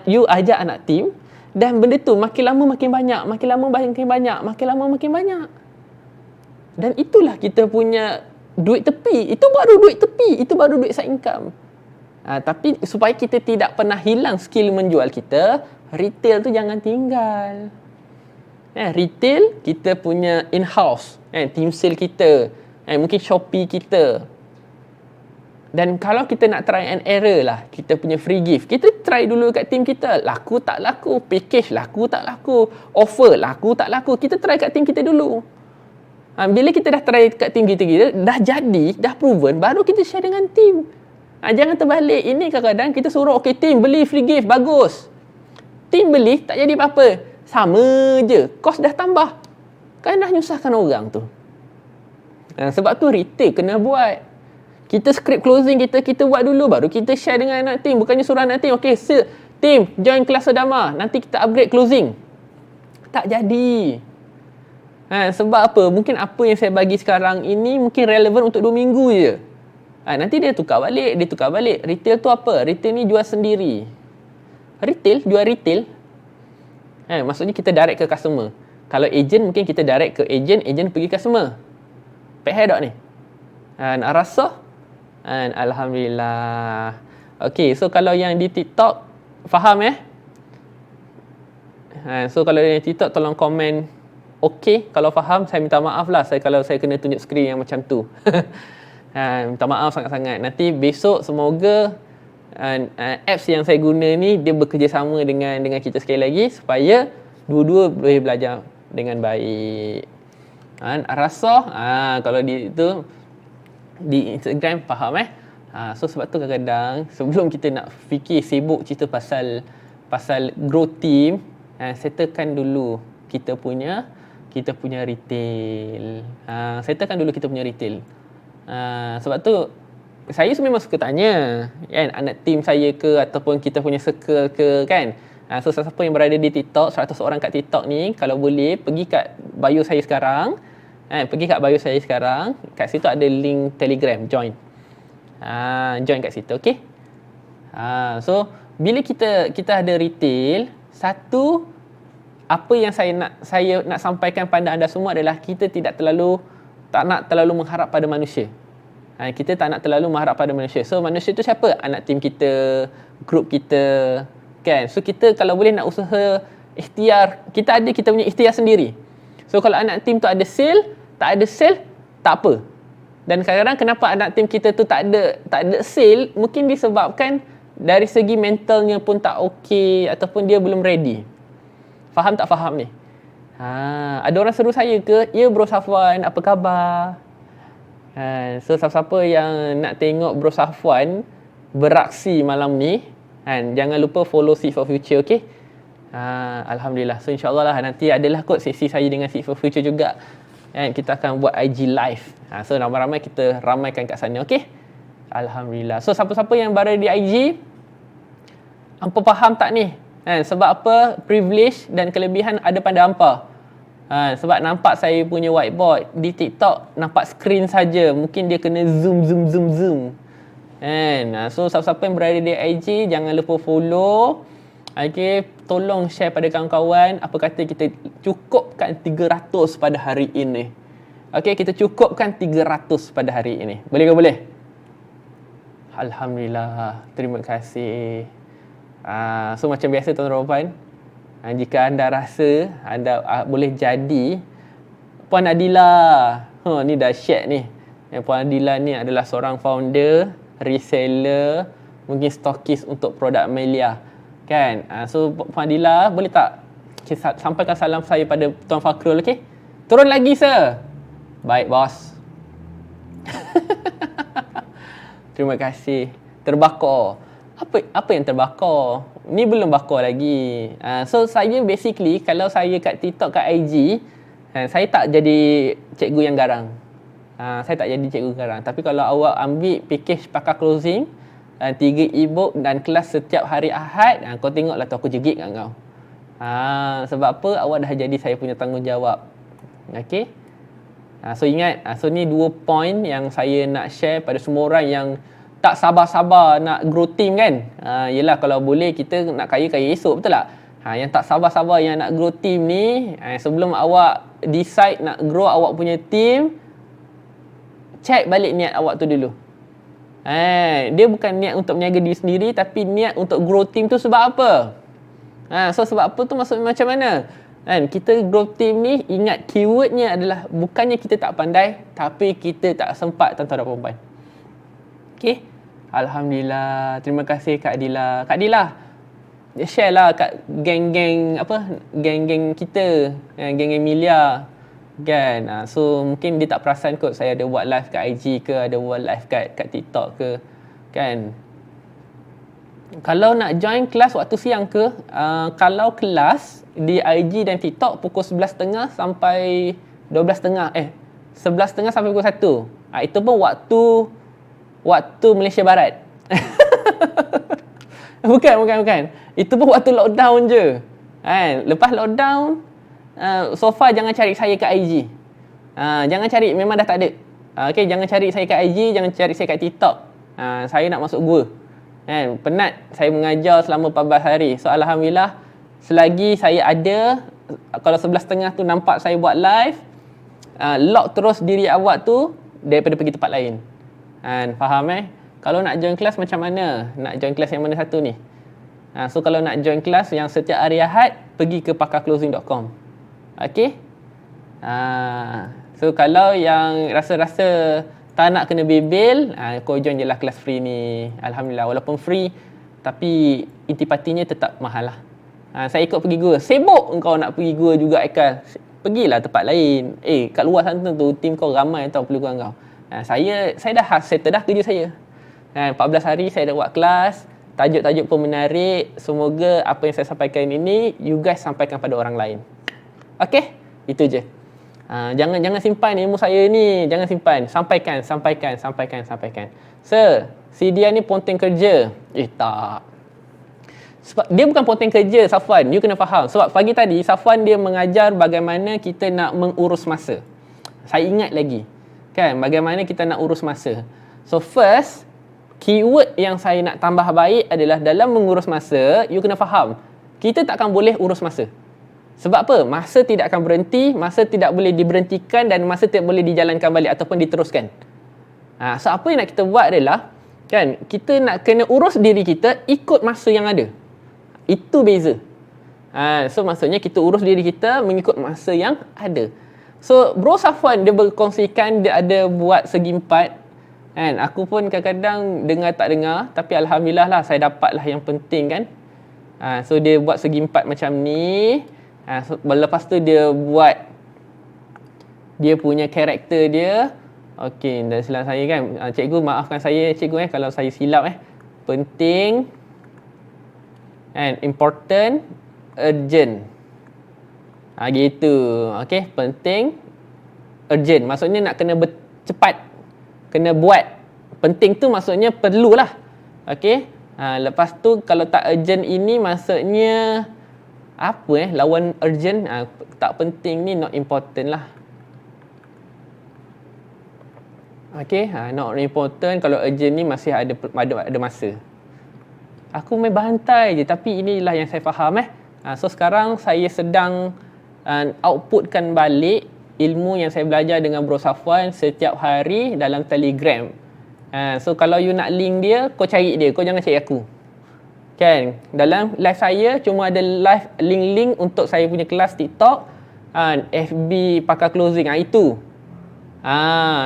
you ajak anak tim. Dan benda tu makin lama makin banyak, makin lama makin banyak, makin lama makin banyak. Dan itulah kita punya duit tepi. Itu baru duit tepi, itu baru duit side income. Tapi supaya kita tidak pernah hilang skill menjual kita, retail tu jangan tinggal. Retail kita punya in-house, team sale kita, mungkin Shopee kita. Dan kalau kita nak try and error lah, kita punya free gift, kita try dulu kat team kita, laku tak laku, package laku tak laku, offer laku tak laku, kita try kat team kita dulu. Bila kita dah try kat team kita, dah jadi, dah proven, baru kita share dengan team. Jangan terbalik. Ini kadang-kadang kita suruh, okay team beli free gift, bagus. Team beli, tak jadi apa-apa. Sama je, kos dah tambah. Kan dah nyusahkan orang tu. Sebab tu retail kena buat. Kita script closing kita buat dulu, baru kita share dengan anak team. Bukannya suruh anak team, okay, team join kelas Dharma, nanti kita upgrade closing. Tak jadi. Sebab apa? Mungkin apa yang saya bagi sekarang ini mungkin relevan untuk 2 minggu je. Nanti dia tukar balik. Retail tu apa? Retail ni jual sendiri. Jual retail. Maksudnya kita direct ke customer. Kalau agent mungkin kita direct ke agent pergi customer. Pek dok ni. Nak rasa? Alhamdulillah. Okay, so kalau yang di TikTok faham so kalau yang TikTok tolong komen okay. Kalau faham, saya minta maaf lah kalau saya kena tunjuk skrin yang macam tu. Minta maaf sangat-sangat. Nanti besok semoga apps yang saya guna ni dia bekerjasama dengan kita sekali lagi supaya dua-dua boleh belajar dengan baik. Rasa kalau di Instagram faham so sebab tu kadang-kadang sebelum kita nak fikir sibuk cerita pasal grow team, settlekan dulu kita punya retail. Settlekan dulu kita punya retail. Sebab tu saya memang suka tanya kan, anak team saya ke ataupun kita punya circle ke kan. So siapa yang berada di TikTok, 100 orang kat TikTok ni, kalau boleh pergi kat bio saya sekarang. Kat situ ada link Telegram, join kat situ, okay? So bila kita ada retail, satu apa yang saya nak sampaikan pada anda semua adalah kita tak nak terlalu mengharap pada manusia. Kita tak nak terlalu mengharap pada manusia. So manusia tu siapa? Anak team kita, grup kita, kan? So kita kalau boleh nak usaha ikhtiar, kita punya ikhtiar sendiri. So kalau anak team tu ada sale, tak apa. Dan kadang-kadang kenapa anak team kita tu tak ada sale, mungkin disebabkan dari segi mentalnya pun tak okey ataupun dia belum ready. Faham tak faham ni? Ada orang seru saya ke? Ya Bro Safwan, apa khabar? So siapa-siapa yang nak tengok Bro Safwan beraksi malam ni, jangan lupa follow Seek for Future, okey? Alhamdulillah. So insyaAllah lah nanti adalah kot sesi saya dengan Seek for Future juga. Kita akan buat IG live. So ramai-ramai kita ramaikan kat sana, okey? Alhamdulillah. So siapa-siapa yang berada di IG, hampa faham tak ni? Sebab apa privilege dan kelebihan ada pada hampa. Sebab nampak saya punya whiteboard di TikTok, nampak skrin saja. Mungkin dia kena zoom. So siapa-siapa yang berada di IG, jangan lupa follow. Okay, tolong share pada kawan-kawan. Apa kata kita cukupkan 300 pada hari ini. Okay, kita cukupkan 300 pada hari ini. Boleh ke boleh? Alhamdulillah. Terima kasih. So macam biasa tuan-tuan, jika anda rasa anda boleh jadi Puan Adila, ni dahsyat ni. Puan Adila ni adalah seorang founder, reseller, mungkin stokis untuk produk Amelia. Kan? So Puan Adila, boleh tak sampaikan salam saya pada Tuan Fakrul, okey? Turun lagi, sir. Baik, bos. Terima kasih. Terbakar. Apa yang terbakar? Ni belum bakar lagi. So saya basically, kalau saya kat TikTok, kat IG, saya tak jadi cikgu yang garang. Saya tak jadi cikgu garang. Tapi kalau awak ambil package pakar closing, 3 e-book dan kelas setiap hari Ahad, kau tengoklah tu aku jegit kat kau. Sebab apa? Awak dah jadi saya punya tanggungjawab. Okay? So ingat, so ni 2 point yang saya nak share pada semua orang yang tak sabar-sabar nak grow team kan. Yelah kalau boleh kita nak kaya-kaya esok, betul tak? Yang tak sabar-sabar yang nak grow team ni, sebelum awak decide nak grow awak punya team, check balik niat awak tu dulu. Dia bukan niat untuk menjaga diri sendiri, tapi niat untuk grow team tu sebab apa? So sebab apa tu maksud macam mana? Kita grow team ni, ingat keywordnya adalah bukannya kita tak pandai, tapi kita tak sempat tuan-tuan dan puan-puan. Okay? Alhamdulillah. Terima kasih Kak Adila. Kak Adila, share lah kat geng-geng geng-geng kita, geng Emilia. Kan? So mungkin dia tak perasan kot saya ada buat live kat IG ke, ada buat live kat TikTok ke. Kan? Kalau nak join kelas waktu siang ke, kalau kelas di IG dan TikTok pukul 11.30 sampai 12.30 11.30 sampai pukul 1. Itu pun waktu Malaysia Barat. Bukan. Itu pun waktu lockdown je. Lepas lockdown, so far jangan cari saya kat IG. Jangan cari, memang dah tak ada. Jangan cari saya kat IG, jangan cari saya kat TikTok. Saya nak masuk gua. Penat saya mengajar selama 14 hari. So alhamdulillah, selagi saya ada, kalau 11.30 tu nampak saya buat live, lock terus diri awak tu daripada pergi tempat lain. Faham Kalau nak join kelas macam mana? Nak join kelas yang mana satu ni? So kalau nak join kelas yang setiap hari Ahad, pergi ke pakarclosing.com. Okay? So kalau yang rasa-rasa tak nak kena bebel, kau join je lah kelas free ni. Alhamdulillah, walaupun free, tapi intipatinya tetap mahal lah. Saya ikut pergi gua. Sibuk engkau nak pergi gua juga, Aikal. Pergilah tempat lain. Kat luar sana tu, tim kau ramai tau peluang kau. Saya dah settle dah kerja saya. 14 hari saya dah buat kelas. Tajuk-tajuk pun menarik. Semoga apa yang saya sampaikan ini, you guys sampaikan pada orang lain. Okay? Itu je. Jangan simpan ilmu saya ni. Jangan simpan. Sampaikan. Sir, si dia ni ponteng kerja. Tak. Sebab dia bukan ponteng kerja, Safwan. You kena faham. Sebab pagi tadi, Safwan dia mengajar bagaimana kita nak mengurus masa. Saya ingat lagi. Kan? Bagaimana kita nak urus masa. So first, keyword yang saya nak tambah baik adalah dalam mengurus masa, you kena faham. Kita takkan boleh urus masa. Sebab apa? Masa tidak akan berhenti, masa tidak boleh diberhentikan dan masa tidak boleh dijalankan balik ataupun diteruskan. So apa yang nak kita buat adalah, kan, kita nak kena urus diri kita ikut masa yang ada. Itu beza. So maksudnya kita urus diri kita mengikut masa yang ada. So Bro Safwan dia berkongsikan dia ada buat segi empat. Aku pun kadang-kadang dengar tak dengar, tapi alhamdulillah lah saya dapatlah yang penting kan. So dia buat segi empat macam ni. So, lepas tu dia buat dia punya karakter dia. Okey, dah silap saya kan. Cikgu maafkan saya cikgu kalau saya silap Penting, important, urgent. Gitu. Okey, penting, urgent. Maksudnya nak kena cepat, kena buat. Penting tu maksudnya perlulah. Okey. Lepas tu kalau tak urgent ini maksudnya apa lawan urgent? Tak penting ni not important lah. Okey, not important. Kalau urgent ni masih ada masa. Aku main bantai je, tapi inilah yang saya faham So sekarang saya sedang outputkan balik ilmu yang saya belajar dengan Bro Safwan setiap hari dalam Telegram. So kalau you nak link dia, kau cari dia, kau jangan cari aku. Kan? Dalam live saya cuma ada live link-link untuk saya punya kelas TikTok, FB Pakar Closing. Itu.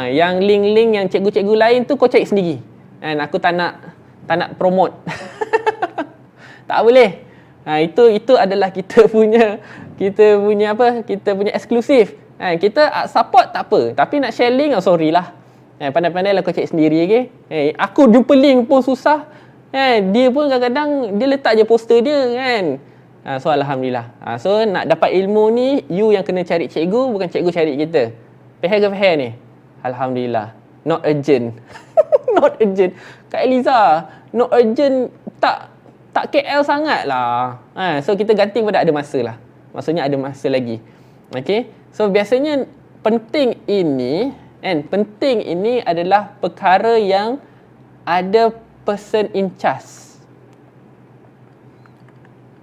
Yang link-link yang cikgu-cikgu lain tu kau cari sendiri. Aku tak nak promote. Tak boleh. Itu adalah kita punya eksklusif. Kita support tak apa, tapi nak share link sorry lah. Pandai-pandai lah kau cek sendiri okay? Aku jumpa link pun susah. Dia pun kadang-kadang dia letak je poster dia kan. So alhamdulillah. So nak dapat ilmu ni, you yang kena cari cikgu, bukan cikgu cari kita. Faham ke faham ni? Alhamdulillah. Not urgent. Not urgent. Kak Eliza, not urgent tak KL sangat lah. So kita ganti pada ada masa lah. Maksudnya ada masa lagi. Okay. So biasanya penting ini adalah perkara yang ada person in charge.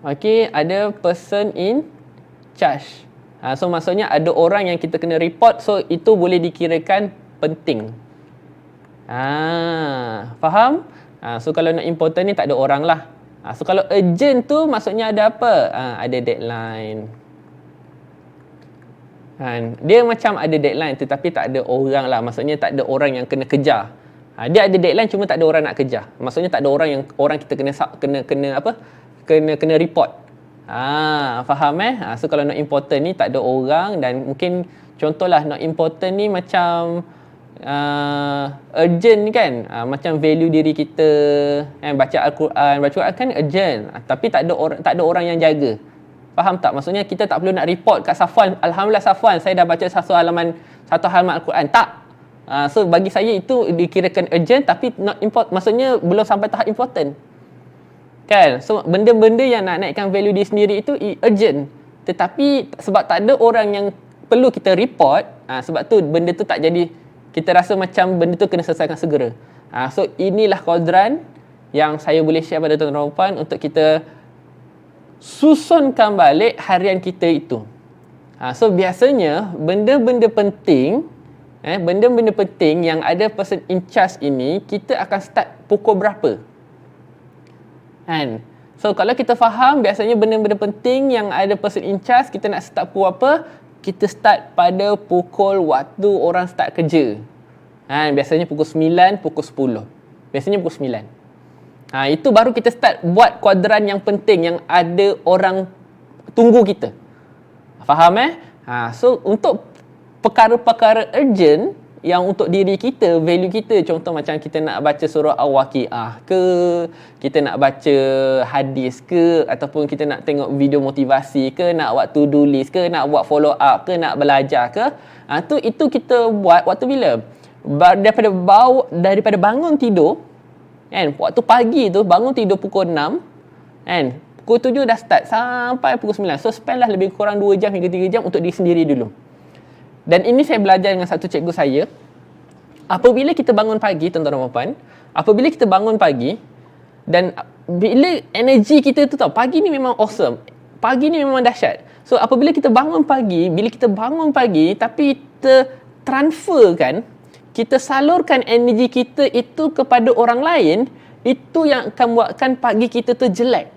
Okay, ada person in charge. So maksudnya ada orang yang kita kena report, so itu boleh dikirakan penting. Faham? So kalau nak important ni tak ada orang lah. So kalau urgent tu maksudnya ada apa? Ada deadline. Dia macam ada deadline tetapi tak ada orang lah. Maksudnya tak ada orang yang kena kejar. Dia ada deadline cuma tak ada orang nak kejar. Maksudnya tak ada orang kita kena report. Faham So kalau not important ni tak ada orang, dan mungkin contohlah not important ni macam urgent ni kan, macam value diri kita, baca Al-Quran kan urgent, tapi tak ada orang yang jaga. Faham tak? Maksudnya kita tak perlu nak report kat Safwan, alhamdulillah Safwan saya dah baca satu halaman Al-Quran. Tak. So bagi saya itu dikirakan urgent tapi not important. Maksudnya belum sampai tahap important. Kan? So benda-benda yang nak naikkan value diri sendiri itu urgent. Tetapi sebab tak ada orang yang perlu kita report, sebab tu benda tu tak jadi, kita rasa macam benda tu kena selesaikan segera. So inilah kuadran yang saya boleh share pada tuan-tuan dan puan untuk kita susunkan balik harian kita itu. So biasanya benda-benda penting, benda-benda penting yang ada person in charge ini, kita akan start pukul berapa? Kan? So kalau kita faham biasanya benda-benda penting yang ada person in charge, kita nak start pukul apa? Kita start pada pukul waktu orang start kerja. Biasanya pukul 9, pukul 10. Biasanya pukul 9. Itu baru kita start buat kuadran yang penting yang ada orang tunggu kita. Faham So untuk perkara-perkara urgent yang untuk diri kita, value kita, contoh macam kita nak baca surah Al-Waqiah ke, kita nak baca hadis ke, ataupun kita nak tengok video motivasi ke, nak buat to-do list ke, nak buat follow up ke, nak belajar ke, itu kita buat waktu bila? Daripada bangun tidur, kan, waktu pagi tu bangun tidur pukul 6, kan, pukul 7 dah start sampai pukul 9. So spend lah lebih kurang 2 jam hingga 3 jam untuk diri sendiri dulu. Dan ini saya belajar dengan satu cikgu saya. Apabila kita bangun pagi, tuan-tuan dan puan, apabila kita bangun pagi, dan bila energi kita tu tahu, pagi ni memang awesome, pagi ni memang dahsyat. So apabila kita bangun pagi, bila kita bangun pagi tapi kita transferkan, kita salurkan energi kita itu kepada orang lain, itu yang akan buatkan pagi kita tu jelek.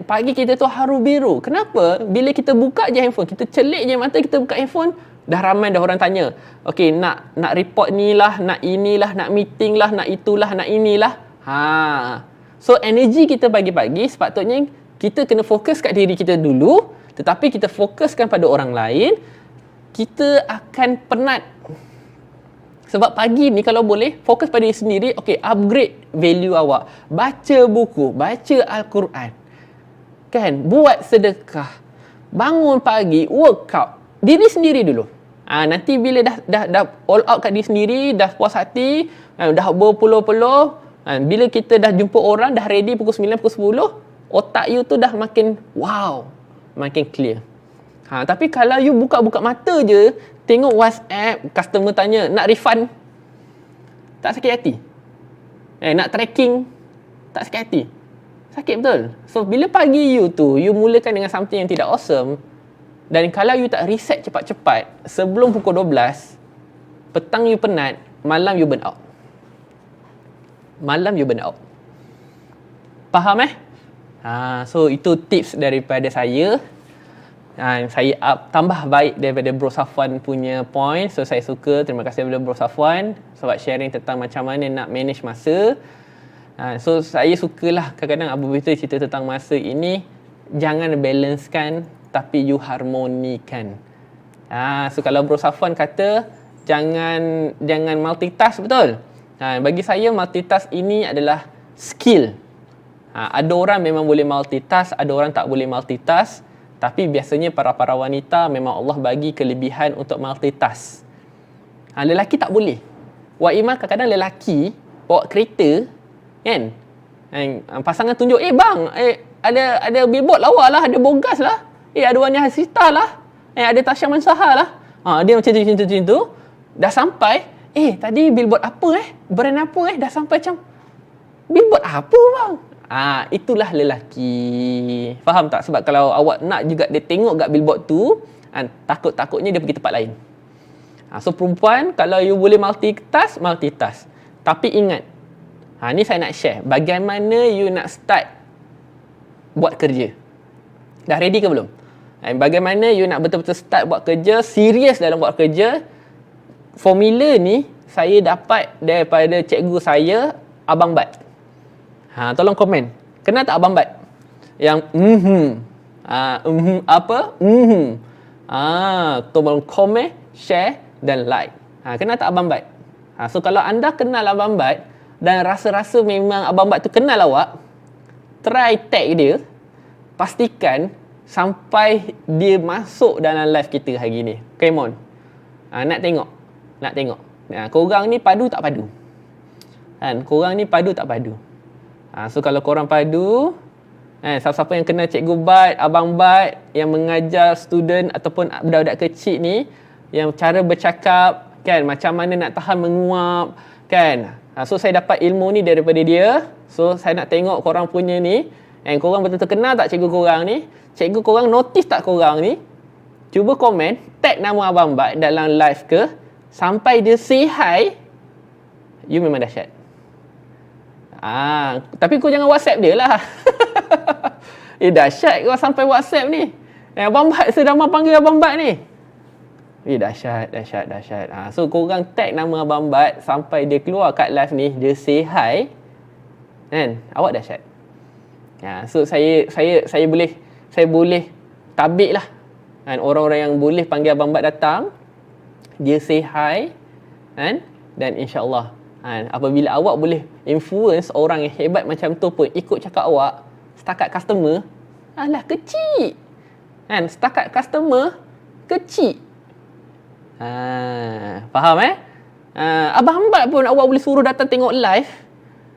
Pagi kita tu haru biru. Kenapa? Bila kita buka je handphone, kita celik je mata, kita buka handphone, dah ramai dah orang tanya. Okey, nak report ni lah, nak inilah, nak meeting lah, nak itulah, nak inilah. So energi kita pagi-pagi sepatutnya kita kena fokus kat diri kita dulu, tetapi kita fokuskan pada orang lain, kita akan penat. Sebab pagi ni kalau boleh fokus pada diri sendiri, okey, upgrade value awak. Baca buku, baca Al-Quran. Kan, buat sedekah, bangun pagi, workout diri sendiri dulu. Nanti bila dah all out kat diri sendiri, dah puas hati, dah berpeluh-peluh, bila kita dah jumpa orang, dah ready pukul 9, pukul 10, otak you tu dah makin wow, makin clear. Tapi kalau you buka-buka mata je, tengok WhatsApp, customer tanya, nak refund, tak sakit hati? Nak tracking, tak sakit hati? Sakit betul. So bila pagi you tu, you mulakan dengan something yang tidak awesome, dan kalau you tak reset cepat-cepat sebelum pukul 12, petang you penat, malam you burn out. Malam you burn out. Faham So itu tips daripada saya. Saya tambah baik daripada Bro Safwan punya point. So saya suka, terima kasih kepada Bro Safwan sebab sharing tentang macam mana nak manage masa. So saya sukalah kadang-kadang apabila cerita tentang masa ini, jangan balancekan tapi you harmonikan. So kalau Bro Safwan kata jangan multitask, betul? Bagi saya multitask ini adalah skill. Ada orang memang boleh multitask, ada orang tak boleh multitask. Tapi biasanya para wanita memang Allah bagi kelebihan untuk multitask. Lelaki tak boleh. Wak Iman kadang-kadang lelaki bawa kereta, kan? Pasangan tunjuk, bang, ada billboard lawa lah, ada Bogas lah, ada Wani Hasita lah, ada Tasha Mansaha lah. Dia macam tu, dah sampai, tadi billboard apa brand apa dah sampai, macam billboard apa bang? Itulah lelaki. Faham tak? Sebab kalau awak nak juga dia tengok kat billboard tu, takut-takutnya dia pergi tempat lain. So perempuan, kalau you boleh multitask. Tapi ingat, ni saya nak share bagaimana you nak start buat kerja. Dah ready ke belum? Bagaimana you nak betul-betul start buat kerja, serius dalam buat kerja. Formula ni saya dapat daripada cikgu saya, Abang Bat. Tolong komen, kenal tak Abang Bat? Yang apa? Tolong komen, share dan like. Kenal tak Abang Bat? So kalau anda kenal Abang Bat dan rasa-rasa memang Abang Bat tu kenal awak, try tag dia, pastikan sampai dia masuk dalam live kita hari ni. Come on. Nak tengok. Korang ni padu tak padu? Kan, korang ni padu tak padu? So kalau korang padu, siapa-siapa yang kenal Cikgu Bat, Abang Bat yang mengajar student ataupun budak-budak kecil ni, yang cara bercakap kan, macam mana nak tahan menguap kan. So saya dapat ilmu ni daripada dia. So saya nak tengok korang punya ni, korang betul-betul kenal tak cikgu korang ni? Cikgu korang notice tak korang ni? Cuba komen, tag nama Abang Bat dalam live ke, sampai dia say hi, you memang dahsyat. Tapi kau jangan WhatsApp dia lah. Dahsyat kau sampai WhatsApp ni. Abang Bat sedang panggil Abang Bat ni. Dahsyat. So korang tag nama Abang Bat sampai dia keluar kat live ni, dia say hi. Kan? Awak dahsyat. So saya boleh tabik lah. Kan? Orang-orang yang boleh panggil Abang Bat datang, dia say hi. Kan? Dan insya-Allah, apabila awak boleh influence orang yang hebat macam tu pun ikut cakap awak, setakat customer, alah kecil. Kan? Setakat customer, kecil. Faham Abang Bat pun awak boleh suruh datang tengok live.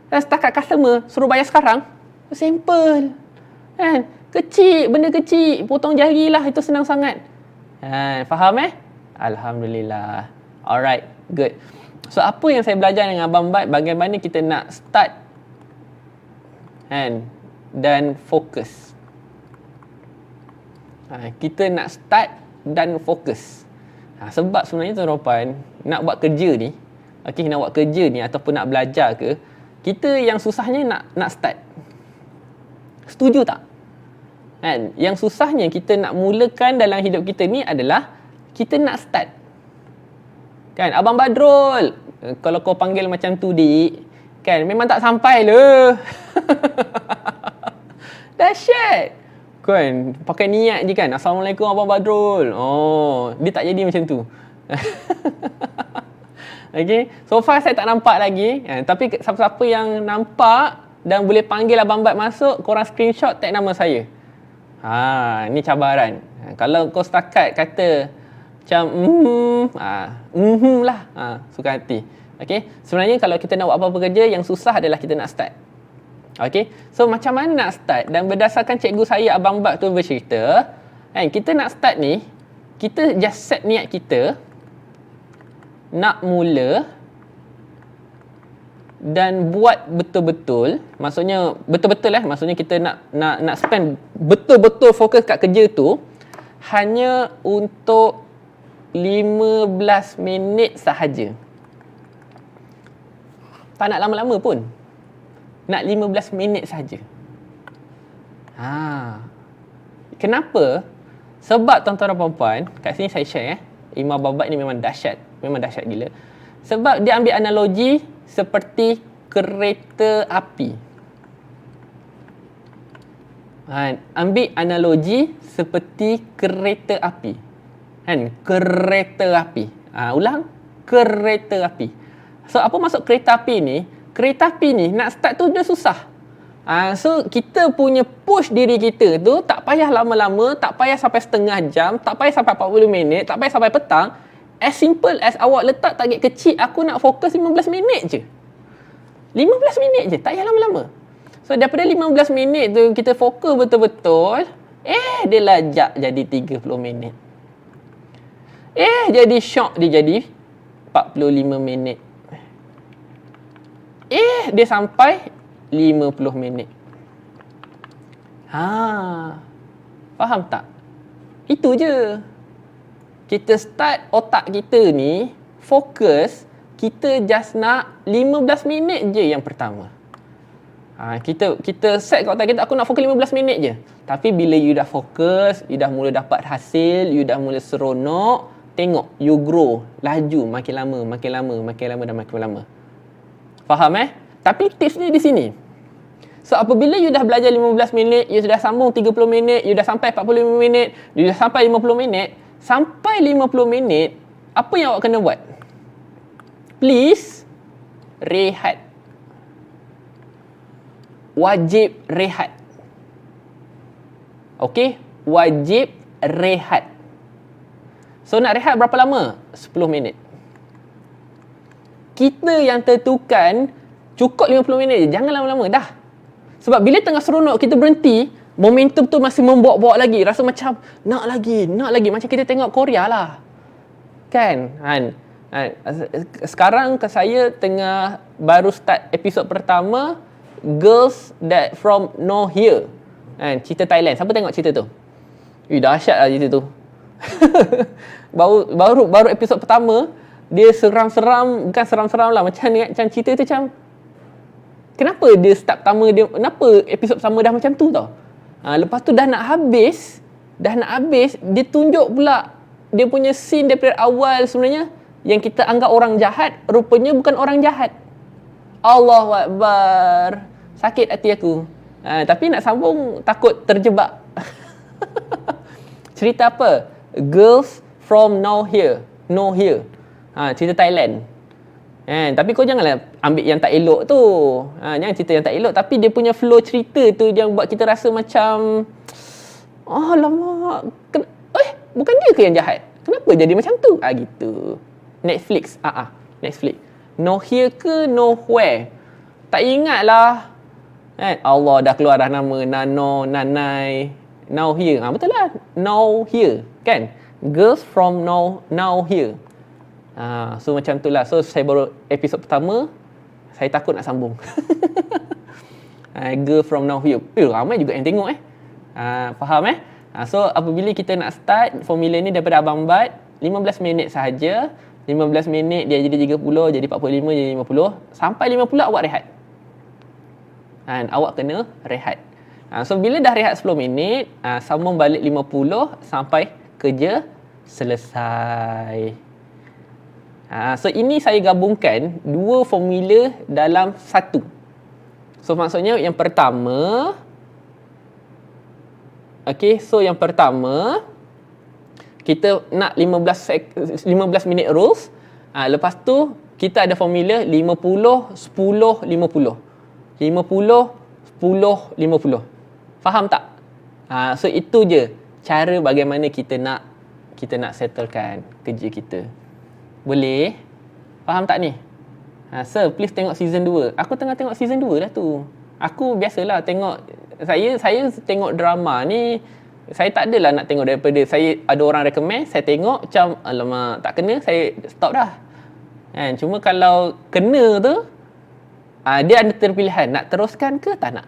Setakat customer, suruh bayar sekarang. Simple. Kan? Kecil, benda kecil. Potong jari lah, itu senang sangat. Faham Alhamdulillah. Alright, good. So apa yang saya belajar dengan Abang Bat, bagaimana kita nak start dan fokus. Kita nak start dan fokus. Sebab sebenarnya tuan-tuan, nak buat kerja ni, nak buat kerja ni ataupun nak belajar ke, kita yang susahnya nak start. Setuju tak? Yang susahnya kita nak mulakan dalam hidup kita ni adalah kita nak start. Kan, Abang Badrul, kalau kau panggil macam tu dik, kan memang tak sampai le. Dahsyat. Kan, pakai niat je kan. Assalamualaikum Abang Badrul. Dia tak jadi macam tu. Okay, so far saya tak nampak lagi. Tapi siapa-siapa yang nampak dan boleh panggil Abang Bat masuk, korang screenshot tag nama saya. Ni cabaran. Kalau kau setakat kata macam lah, suka hati. Okay, sebenarnya kalau kita nak buat apa-apa kerja, yang susah adalah kita nak start. Okay, so macam mana nak start? Dan berdasarkan cikgu saya Abang Bat tu bercerita, kita nak start ni, kita just set niat kita nak mula dan buat betul-betul. Maksudnya betul-betul maksudnya kita nak spend betul-betul fokus kat kerja tu hanya untuk 15 minit sahaja. Tak nak lama-lama pun. Nak 15 minit saja. Kenapa? Sebab tuan-tuan dan puan-puan, kat sini saya share Imam Abang Bat ni memang dahsyat. Memang dahsyat gila. Sebab dia ambil analogi seperti kereta api. Ambil analogi seperti kereta api. Kereta api. Ulang. Kereta api. So apa maksud kereta api ni? Kereta api ni nak start tu dia susah. So kita punya push diri kita tu tak payah lama-lama, tak payah sampai setengah jam, tak payah sampai 40 minit, tak payah sampai petang. As simple as awak letak target kecil, aku nak fokus 15 minit je. 15 minit je, tak payah lama-lama. So daripada 15 minit tu kita fokus betul-betul, dia lajak jadi 30 minit. Jadi shock dia jadi 45 minit. Dia sampai 50 minit. Faham tak? Itu je. Kita start otak kita ni fokus, kita just nak 15 minit je yang pertama. Kita set kat otak kita, aku nak fokus 15 minit je. Tapi bila you dah fokus, you dah mula dapat hasil, you dah mula seronok, tengok you grow, laju makin lama dan makin lama. Faham Tapi tipsnya di sini. So apabila you dah belajar 15 minit, you dah sambung 30 minit, you dah sampai 45 minit, you dah sampai 50 minit, sampai 50 minit, apa yang awak kena buat? Please, rehat. Wajib rehat. Okay? wajib rehat. So nak rehat berapa lama? 10 minit. Kita yang tentukan cukup 50 minit je, jangan lama-lama dah. Sebab bila tengah seronok kita berhenti, momentum tu masih membawa-bawa lagi, rasa macam nak lagi, macam kita tengok Korea lah. Kan? Sekarang saya tengah baru start episod pertama Girls That From No Here. Cerita Thailand. Siapa tengok cerita tu? Dahsyat lah cerita tu. baru episod pertama dia seram-seram, bukan seram-seram lah, macam cerita tu macam kenapa dia start pertama dia, kenapa episod pertama dah macam tu tau. Lepas tu dah nak habis, dia tunjuk pula dia punya scene daripada awal sebenarnya yang kita anggap orang jahat, rupanya bukan orang jahat. Allahu Akbar. Sakit hati aku. Tapi nak sambung takut terjebak. Cerita apa? Girls From No Here. Cerita Thailand. Tapi kau janganlah ambil yang tak elok tu. Jangan cerita yang tak elok, tapi dia punya flow cerita tu yang buat kita rasa macam alamak, bukan dia ke yang jahat? Kenapa jadi macam tu? Gitu. Netflix. Netflix. No Here ke Nowhere? Tak ingat lah. Allah dah keluar dah nama Nano, Nanai. Now Here. Betul lah. Now Here. Kan? Girls From Now Here. So macam tu lah. So saya baru episod pertama, saya takut nak sambung. Girl From Now Here. Ramai juga yang tengok faham So apabila kita nak start formula ni daripada Abang Bat, 15 minit sahaja. 15 minit dia jadi 30, jadi 45, jadi 50. Sampai 50 awak rehat. Awak kena rehat. So bila dah rehat 10 minit, sambung balik 50 sampai kerja selesai. So ini saya gabungkan dua formula dalam satu. So maksudnya yang pertama, yang pertama kita nak 15 minit rules. Lepas tu kita ada formula 50 10 50. 50 10 50. Faham tak? So itu je cara bagaimana kita nak settlekan kerja kita. Boleh? Faham tak ni? Sir, please tengok season 2. Aku tengah tengok season 2 dah tu. Aku biasalah tengok, saya tengok drama ni, saya tak adalah nak tengok daripada saya ada orang recommend, saya tengok macam alamak tak kena, saya stop dah. Cuma kalau kena tu, dia ada terpilihan nak teruskan ke tak nak.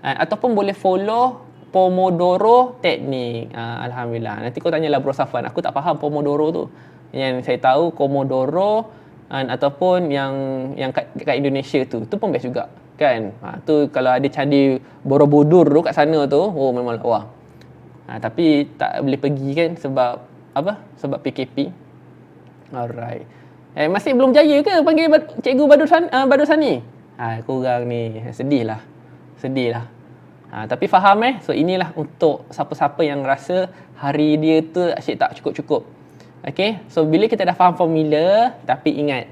Ataupun boleh follow Pomodoro teknik. Alhamdulillah. Nanti kau tanyalah Bro Safwan. Aku tak faham Pomodoro tu. Yang saya tahu Pomodoro ataupun yang kat Indonesia tu pun best juga kan. Tu kalau ada candi Borobudur tu kat sana tu, memang wah. Tapi tak boleh pergi kan sebab apa? Sebab PKP. Alright. Masih belum jaya ke panggil Cikgu Badur Sani? Kurang ni. Sedih lah. Tapi faham So inilah untuk siapa-siapa yang rasa hari dia tu asyik tak cukup-cukup. Okay, so bila kita dah faham formula, tapi ingat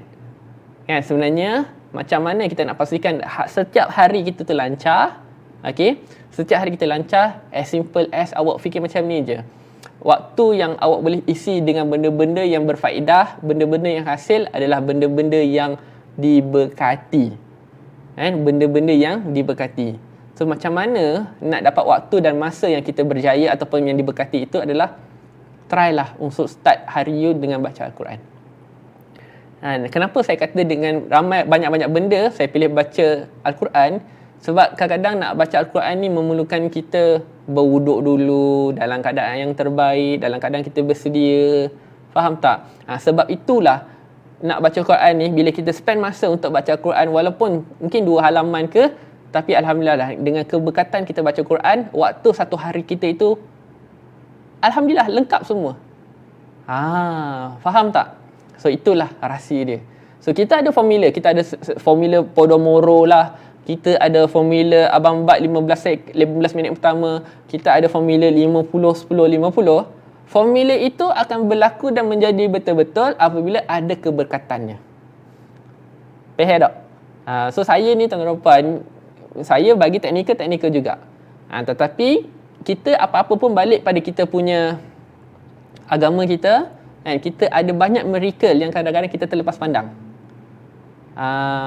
kan sebenarnya macam mana kita nak pastikan setiap hari kita tu lancar. Okay, setiap hari kita lancar, as simple as awak fikir macam ni je. Waktu yang awak boleh isi dengan benda-benda yang berfaedah, benda-benda yang hasil adalah benda-benda yang diberkati. Benda-benda yang diberkati. So macam mana nak dapat waktu dan masa yang kita berjaya ataupun yang diberkati itu adalah try lah untuk start hari you dengan baca Al-Quran. Kenapa saya kata dengan banyak-banyak benda saya pilih baca Al-Quran? Sebab kadang-kadang nak baca Al-Quran ni memerlukan kita berwuduk dulu dalam keadaan yang terbaik, dalam keadaan kita bersedia. Faham tak? Sebab itulah nak baca Al-Quran ni, bila kita spend masa untuk baca Al-Quran, walaupun mungkin 2 halaman ke, tapi Alhamdulillah lah, dengan keberkatan kita baca Quran, waktu satu hari kita itu Alhamdulillah lengkap semua. Faham tak? So itulah rahsia dia. So kita ada formula, kita ada formula Pomodoro lah, kita ada formula Abang Bat 15 minit pertama, kita ada formula 50 10 50. Formula itu akan berlaku dan menjadi betul-betul apabila ada keberkatannya. Faham tak? So saya ni tuan-tuan, saya bagi teknikal juga. Tetapi kita apa-apa pun balik pada kita punya agama kita, kan, kita ada banyak miracle yang kadang-kadang kita terlepas pandang.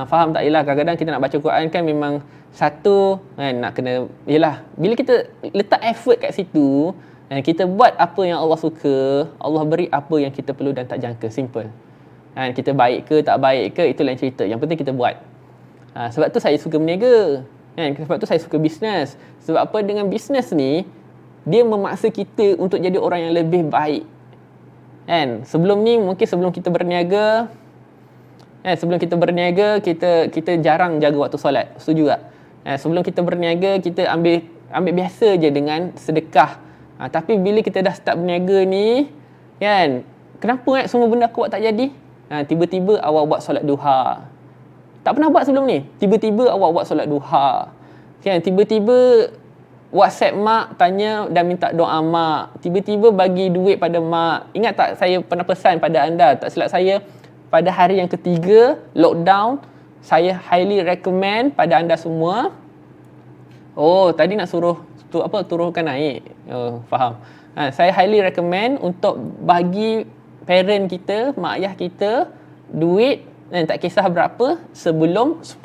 Faham tak? Yelah, kadang-kadang kita nak baca Quran kan memang satu kan, nak kena, yelah, bila kita letak effort kat situ, kan, kita buat apa yang Allah suka, Allah beri apa yang kita perlu dan tak jangka. Simple. Kan, kita baik ke tak baik ke, itu lain cerita. Yang penting kita buat. Sebab tu saya suka berniaga. Kan, sebab tu saya suka bisnes. Sebab apa? Dengan bisnes ni, dia memaksa kita untuk jadi orang yang lebih baik. Kan? Sebelum ni, mungkin sebelum kita berniaga, kita jarang jaga waktu solat. Setuju tak? Sebelum kita berniaga, kita ambil biasa je dengan sedekah. Tapi bila kita dah start berniaga ni, kan, kenapa semua benda aku buat tak jadi? Tiba-tiba awak buat solat duha. Tak pernah buat sebelum ni. Tiba-tiba awak buat solat duha. Kan, tiba-tiba WhatsApp mak tanya dan minta doa mak. Tiba-tiba bagi duit pada mak. Ingat tak saya pernah pesan pada anda, tak silap saya, pada hari yang ketiga lockdown, saya highly recommend pada anda semua. Oh, tadi nak suruh turunkan naik. Oh, faham. Saya highly recommend untuk bagi parent kita, mak ayah kita duit, tak kisah berapa, sebelum 10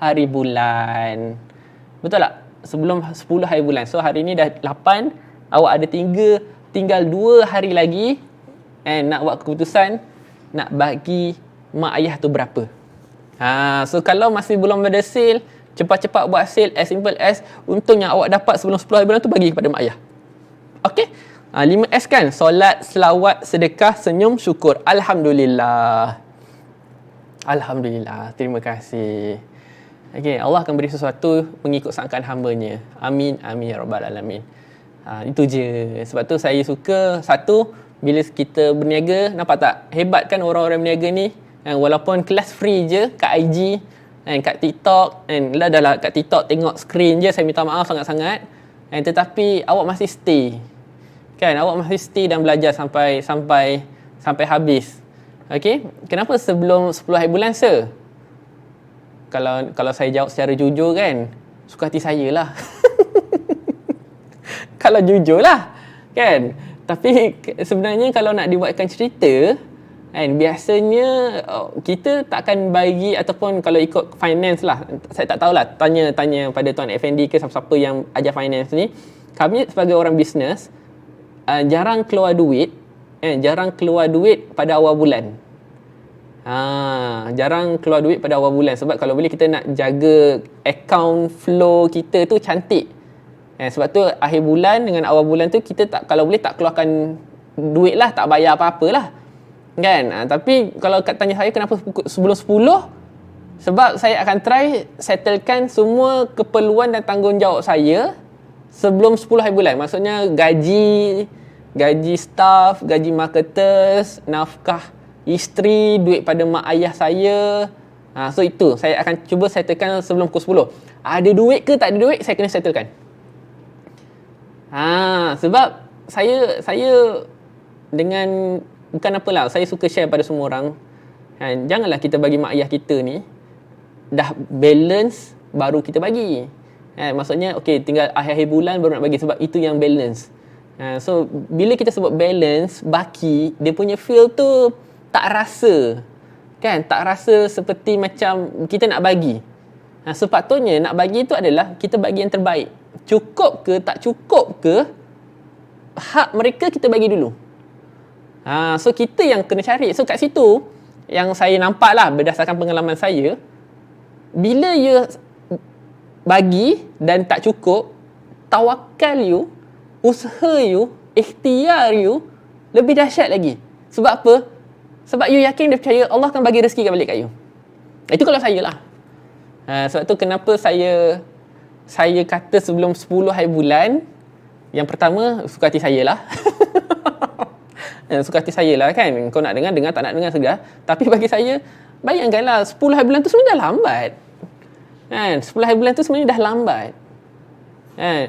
hari bulan. Betul tak? Sebelum 10 hari bulan. So hari ni dah 8, awak ada tinggal 2 hari lagi nak buat keputusan nak bagi mak ayah tu berapa. So kalau masih belum ada sale, cepat-cepat buat sale, as simple as untung yang awak dapat sebelum 10 hari bulan tu bagi kepada mak ayah. Okey? 5S kan? Solat, selawat, sedekah, senyum, syukur. Alhamdulillah. Alhamdulillah. Terima kasih. Okay, Allah akan beri sesuatu mengikut sangkaan hamba-Nya. Amin, amin ya rabbal alamin. Itu je. Sebab tu saya suka, satu, bila kita berniaga, nampak tak? Hebat kan orang-orang berniaga ni? Walaupun kelas free je kat IG, kat TikTok, dah kat TikTok tengok screen je, saya minta maaf sangat-sangat. Tetapi awak masih stay. Kan, awak masih stay dan belajar sampai habis. Okay? Kenapa sebelum 10 hari bulan, sir? Kalau saya jawab secara jujur kan, suka hati saya lah. Kalau jujur lah, kan. Tapi sebenarnya kalau nak dibuatkan cerita, kan, biasanya kita takkan bagi, ataupun kalau ikut finance lah, saya tak tahulah, tanya pada Tuan Effendi ke siapa-siapa yang ajar finance ni. Kami sebagai orang bisnes, jarang keluar duit pada awal bulan. Jarang keluar duit pada awal bulan. Sebab kalau boleh kita nak jaga account flow kita tu cantik. Sebab tu akhir bulan dengan awal bulan tu kita tak, kalau boleh tak keluarkan duit lah, tak bayar apa-apa lah. Kan? Tapi kalau tanya saya kenapa sebelum 10, sebab saya akan try settlekan semua keperluan dan tanggungjawab saya sebelum 10 hari bulan. Maksudnya gaji staff, gaji marketers, nafkah isteri, duit pada mak ayah saya. So itu saya akan cuba settlekan sebelum pukul 10. Ada duit ke tak ada duit, saya kena settlekan. Sebab saya dengan, bukan apalah, saya suka share pada semua orang. Janganlah kita bagi mak ayah kita ni dah balance baru kita bagi. Maksudnya okay, tinggal akhir-akhir bulan baru nak bagi, sebab itu yang balance. So bila kita sebut balance, baki, dia punya feel tu tak rasa, kan? Tak rasa seperti macam kita nak bagi. Sepatutnya nak bagi itu adalah kita bagi yang terbaik. Cukup ke tak cukup ke, hak mereka kita bagi dulu. So kita yang kena cari. So kat situ yang saya nampak lah berdasarkan pengalaman saya, bila you bagi dan tak cukup, tawakal you, usaha you, ikhtiar you lebih dahsyat lagi. Sebab apa? Sebab you yakin dia percaya Allah akan bagi rezeki balik kat you. Itu kalau saya lah. Sebab tu kenapa saya kata sebelum 10 hari bulan, yang pertama suka hati saya lah. Suka hati saya lah, kan. Kau nak dengar, tak nak dengar segar. Tapi bagi saya, bayangkanlah 10 hari bulan tu sebenarnya dah lambat. 10 hari bulan tu sebenarnya dah lambat.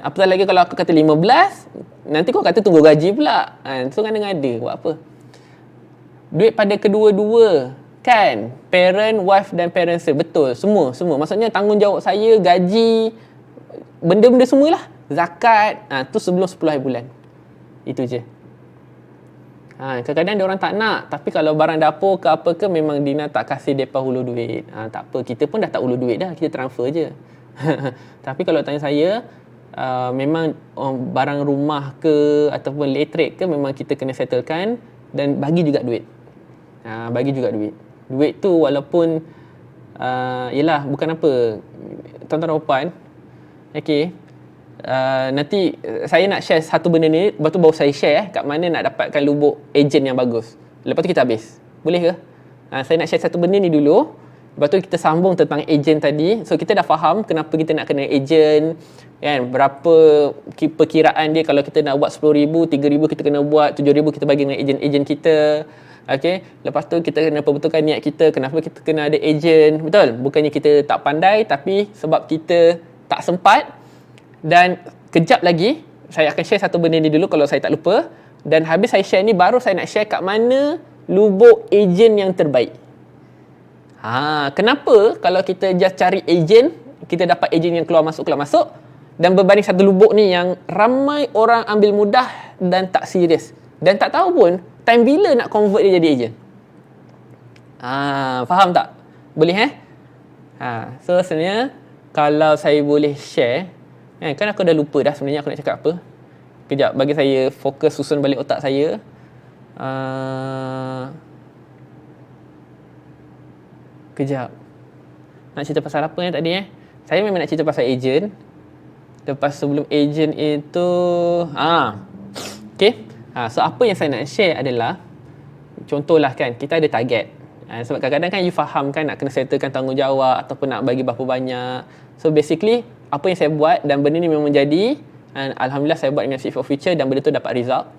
Apatah lagi kalau aku kata 15, nanti kau kata tunggu gaji pula. So ngada-ngada buat apa? Duit pada kedua-dua, kan? Parent, wife dan parents. Betul, semua. Maksudnya tanggungjawab saya, gaji, benda-benda semualah. Zakat, tu sebelum 10 hari bulan. Itu je. Kadang-kadang dia orang tak nak, tapi kalau barang dapur ke apa ke memang Dina tak kasih depa hulu duit. Tak apa, kita pun dah tak hulu duit dah, kita transfer je. Tapi kalau tanya saya, memang barang rumah ke ataupun elektrik ke memang kita kena settlekan dan bagi juga duit. Bagi juga duit. Duit tu walaupun yelah bukan apa, tuan-tuan dan puan, okey. Nanti saya nak share satu benda ni, lepas tu baru saya share kat mana nak dapatkan lubuk ejen yang bagus. Lepas tu kita habis. Boleh ke? Saya nak share satu benda ni dulu, lepas tu kita sambung tentang ejen tadi. So kita dah faham kenapa kita nak kena ejen, kan? Berapa perkiraan dia kalau kita nak buat 10,000, 3,000 kita kena buat, 7,000 kita bagi dengan ejen kita. Okay. Lepas tu kita kena perbetulkan niat kita, kenapa kita kena ada ejen. Betul? Bukannya kita tak pandai, tapi sebab kita tak sempat. Dan kejap lagi saya akan share satu benda ni dulu kalau saya tak lupa. Dan habis saya share ni, baru saya nak share kat mana lubuk ejen yang terbaik. Kenapa kalau kita just cari ejen, kita dapat ejen yang keluar masuk, dan berbanding satu lubuk ni yang ramai orang ambil mudah dan tak serius. Dan tak tahu pun time bila nak convert dia jadi ejen. Faham tak? Boleh So sebenarnya kalau saya boleh share, kan aku dah lupa dah sebenarnya aku nak cakap apa. Kejap, bagi saya fokus susun balik otak saya. Kejap. Nak cerita pasal apa tadi Saya memang nak cerita pasal ejen. Lepas sebelum ejen itu okay. So apa yang saya nak share adalah, contohlah kan, kita ada target. Sebab kadang-kadang kan you faham kan nak kena settlekan tanggungjawab ataupun nak bagi berapa banyak. So basically apa yang saya buat, dan benda ni memang jadi, alhamdulillah saya buat dengan Fit for Future dan benda tu dapat result.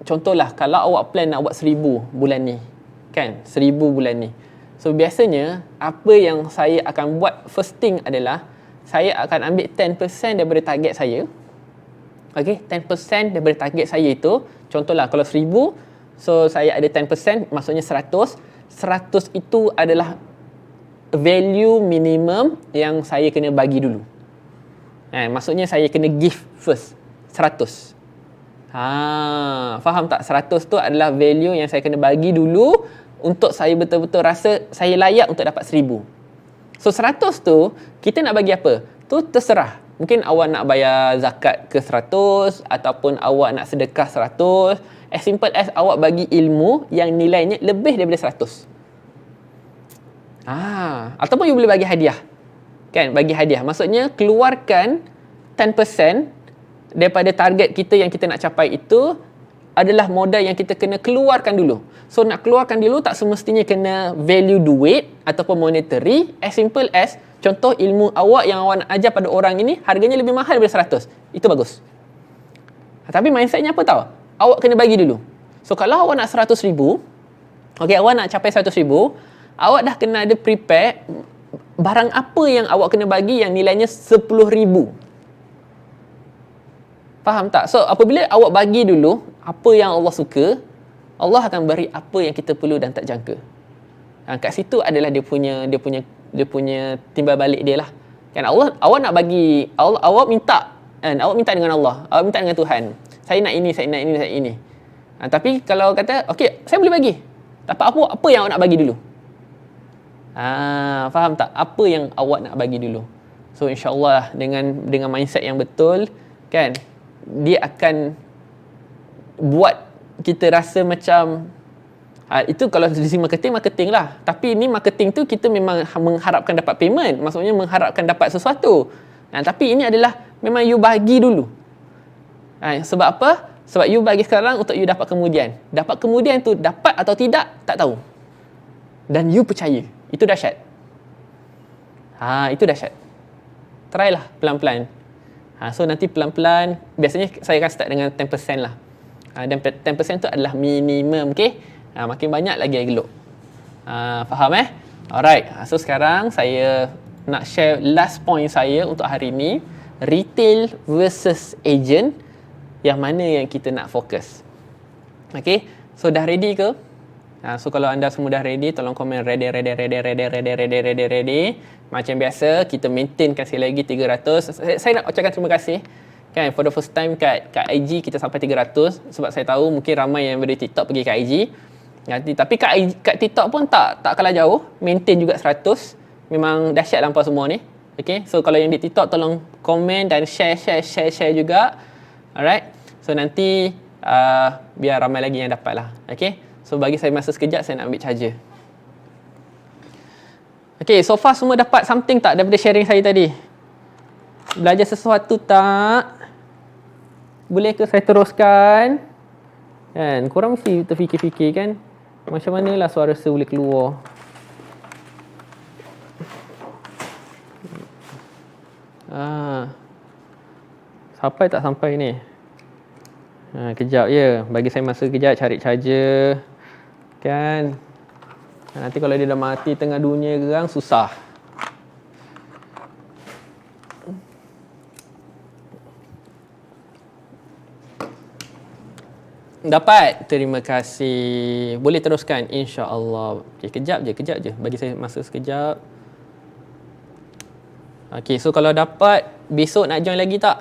Contohlah kalau awak plan nak buat 1,000 bulan ni, kan, 1,000 bulan ni. So biasanya apa yang saya akan buat first thing adalah saya akan ambil 10% daripada target saya. Okay, 10% daripada target saya itu, contohlah kalau 1,000, so saya ada 10%, maksudnya 100. 100 itu adalah value minimum yang saya kena bagi dulu. Maksudnya saya kena give first 100. Faham tak? 100 tu adalah value yang saya kena bagi dulu untuk saya betul-betul rasa saya layak untuk dapat 1,000. So 100 tu kita nak bagi apa? Tu terserah. Mungkin awak nak bayar zakat ke 100, ataupun awak nak sedekah 100. As simple as awak bagi ilmu yang nilainya lebih daripada 100. Ataupun you boleh bagi hadiah. Kan, bagi hadiah. Maksudnya keluarkan 10% daripada target kita yang kita nak capai itu adalah modal yang kita kena keluarkan dulu. So nak keluarkan dulu tak semestinya kena value duit ataupun monetary. As simple as contoh ilmu awak yang awak nak ajar pada orang ini harganya lebih mahal daripada 100. Itu bagus. Tapi mindsetnya apa tahu? Awak kena bagi dulu. So kalau awak nak 100,000, okay, awak nak capai 100,000, awak dah kena ada prepare barang apa yang awak kena bagi yang nilainya 10,000. Faham tak? So apabila awak bagi dulu apa yang Allah suka, Allah akan beri apa yang kita perlu dan tak jangka. Kat situ adalah dia punya timbal balik dia lah. Kan Allah, awak nak bagi, awak minta, kan? Awak minta dengan Allah, awak minta dengan Tuhan. Saya nak ini, saya nak ini, saya ini. Tapi kalau kata, okey, saya boleh bagi. Tapi apa yang awak nak bagi dulu? Faham tak? Apa yang awak nak bagi dulu? So insya-Allah dengan mindset yang betul, kan, dia akan buat kita rasa macam itu kalau dari sisi marketing lah. Tapi ni marketing tu kita memang mengharapkan dapat payment, maksudnya mengharapkan dapat sesuatu. Tapi ini adalah memang you bagi dulu. Sebab apa? Sebab you bagi sekarang untuk you dapat kemudian. Dapat kemudian tu dapat atau tidak, tak tahu. Dan you percaya. Itu dahsyat. Itu dahsyat. Try lah pelan-pelan. So nanti pelan-pelan, biasanya saya akan start dengan 10% lah. Dan 10% tu adalah minimum, okay? Makin banyak lagi elok. Faham Alright. So sekarang saya nak share last point saya untuk hari ni. Retail versus agent. Yang mana yang kita nak fokus. Okay. So dah ready ke? So kalau anda semua dah ready, tolong komen ready. Macam biasa, kita maintainkan sekali lagi 300. Saya nak ucapkan terima kasih. Kan, for the first time kat IG kita sampai 300. Sebab saya tahu mungkin ramai yang dari TikTok pergi kat IG. Tapi kat TikTok pun tak kalah jauh. Maintain juga 100. Memang dahsyat lampau semua ni. Okay, so kalau yang di TikTok tolong komen dan share juga. Alright, so nanti biar ramai lagi yang dapat lah. Okay, so bagi saya masa sekejap, saya nak ambil charger. Okay, so far semua dapat something tak daripada sharing saya tadi? Belajar sesuatu tak? Boleh ke saya teruskan? Kan, korang mesti terfikir-fikir kan, macam manalah suara saya boleh keluar. Sampai tak sampai ni? Kejap je. Bagi saya masa kejap cari charger. Kan? Nanti kalau dia dah mati tengah dunia gerang, susah. Dapat. Terima kasih. Boleh teruskan? InsyaAllah. Okay, kejap je. Bagi saya masa sekejap. Okay, so kalau dapat, besok nak join lagi tak?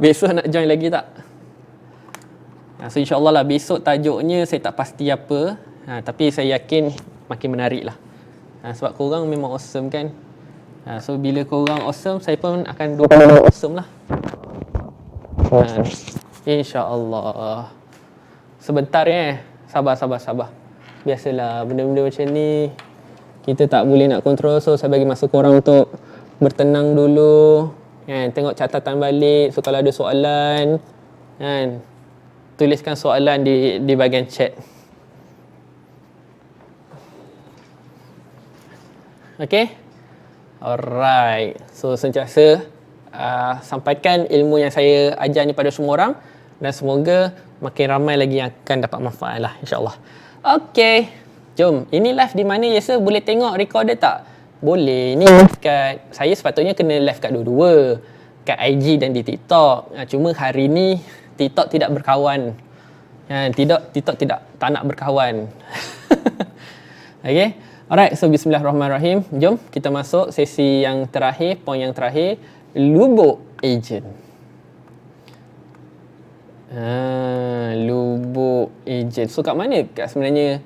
Besok nak join lagi tak? So insyaAllah lah, besok tajuknya saya tak pasti apa. Tapi saya yakin makin menarik lah. Sebab korang memang awesome kan. So bila korang awesome, saya pun akan 20 awesome lah. InsyaAllah. Sebentar ya. Sabar. Biasalah benda-benda macam ni kita tak boleh nak kontrol. So saya bagi masa korang untuk bertenang dulu kan, tengok catatan balik. So kalau ada soalan kan, tuliskan soalan di bahagian chat. Okay, alright. So sentiasa sampaikan ilmu yang saya ajar ni pada semua orang, dan semoga makin ramai lagi yang akan dapat manfaat lah, insyaAllah. Okay, jom. Ini live di mana Yesa? Boleh tengok recorder tak? Boleh. Ni saya sepatutnya kena live kat dua-dua, kat IG dan di TikTok. Cuma hari ni TikTok tidak berkawan. TikTok tak nak berkawan. Okay, alright. So bismillahirrahmanirrahim. Jom kita masuk sesi yang terakhir, poin yang terakhir, lubuk agent. Lubuk agent. So kat mana kat sebenarnya?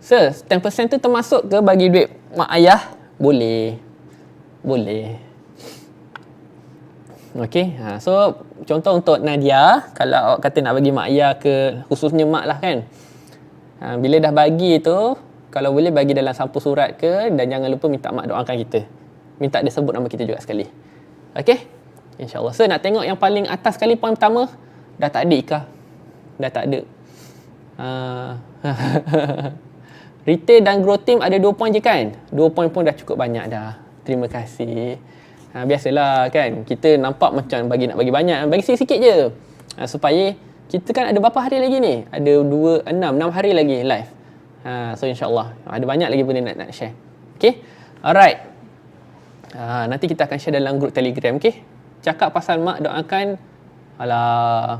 Sir, 10% tu termasuk ke bagi duit mak ayah? Boleh. Okay, so contoh untuk Nadia, kalau awak kata nak bagi mak ayah ke, khususnya mak lah kan, bila dah bagi tu, kalau boleh bagi dalam sampul surat ke, dan jangan lupa minta mak doakan kita, minta dia sebut nama kita juga sekali. Okay, InsyaAllah. So nak tengok yang paling atas sekali, poin pertama. Dah tak ada Ika. Dah tak ada. Retail dan grow team ada 2 poin je kan? 2 poin pun dah cukup banyak dah. Terima kasih. Biasalah kan, kita nampak macam nak bagi banyak, bagi sikit-sikit je. Supaya kita kan ada berapa hari lagi ni? Ada 6 hari lagi live. So insyaAllah ada banyak lagi benda nak share. Okay, alright. Nanti kita akan share dalam grup Telegram. Okay, cakap pasal mak, doakan. Alah,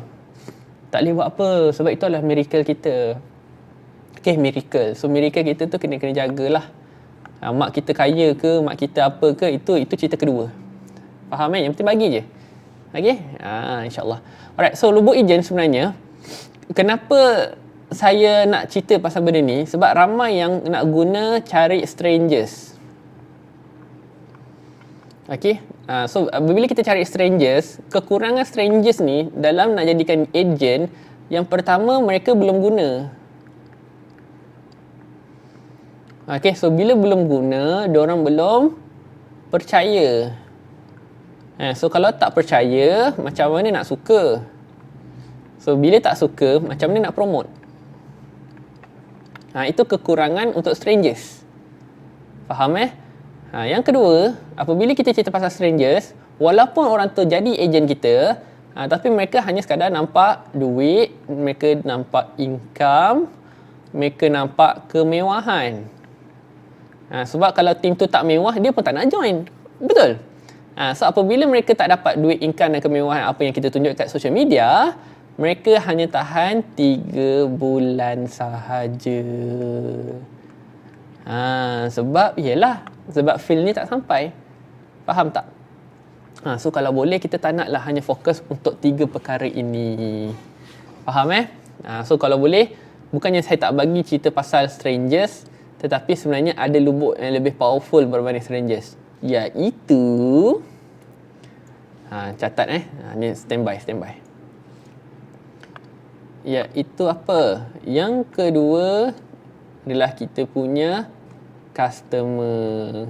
tak boleh buat apa, sebab itu adalah miracle kita. Okay, miracle. So miracle kita tu kena jagalah. Mak kita kaya ke, mak kita apa ke, itu cerita kedua. Faham kan? Yang penting bagi je. Okay, insyaAllah. Alright, so lubuk agent sebenarnya, kenapa saya nak cerita pasal benda ni? Sebab ramai yang nak guna cari strangers. Okay, so bila kita cari strangers, kekurangan strangers ni dalam nak jadikan agent, yang pertama mereka belum guna. Okay, so bila belum guna, diorang belum percaya. So kalau tak percaya, macam mana nak suka? So bila tak suka, macam mana nak promote? Itu kekurangan untuk strangers. Faham Yang kedua, apabila kita cerita pasal strangers, walaupun orang tu jadi ejen kita, tapi mereka hanya sekadar nampak duit, mereka nampak income, mereka nampak kemewahan. Sebab kalau tim tu tak mewah, dia pun tak nak join. Betul? So apabila mereka tak dapat duit, income dan kemewahan apa yang kita tunjuk kat social media, mereka hanya tahan 3 bulan sahaja. Sebab feel ni tak sampai. Faham tak? So kalau boleh kita tak naklah hanya fokus untuk 3 perkara ini. Faham So kalau boleh, bukannya saya tak bagi cerita pasal strangers, tetapi sebenarnya ada lubuk yang lebih powerful berbanding strangers. Iaitu catat ni standby. Iaitu apa? Yang kedua adalah kita punya customer.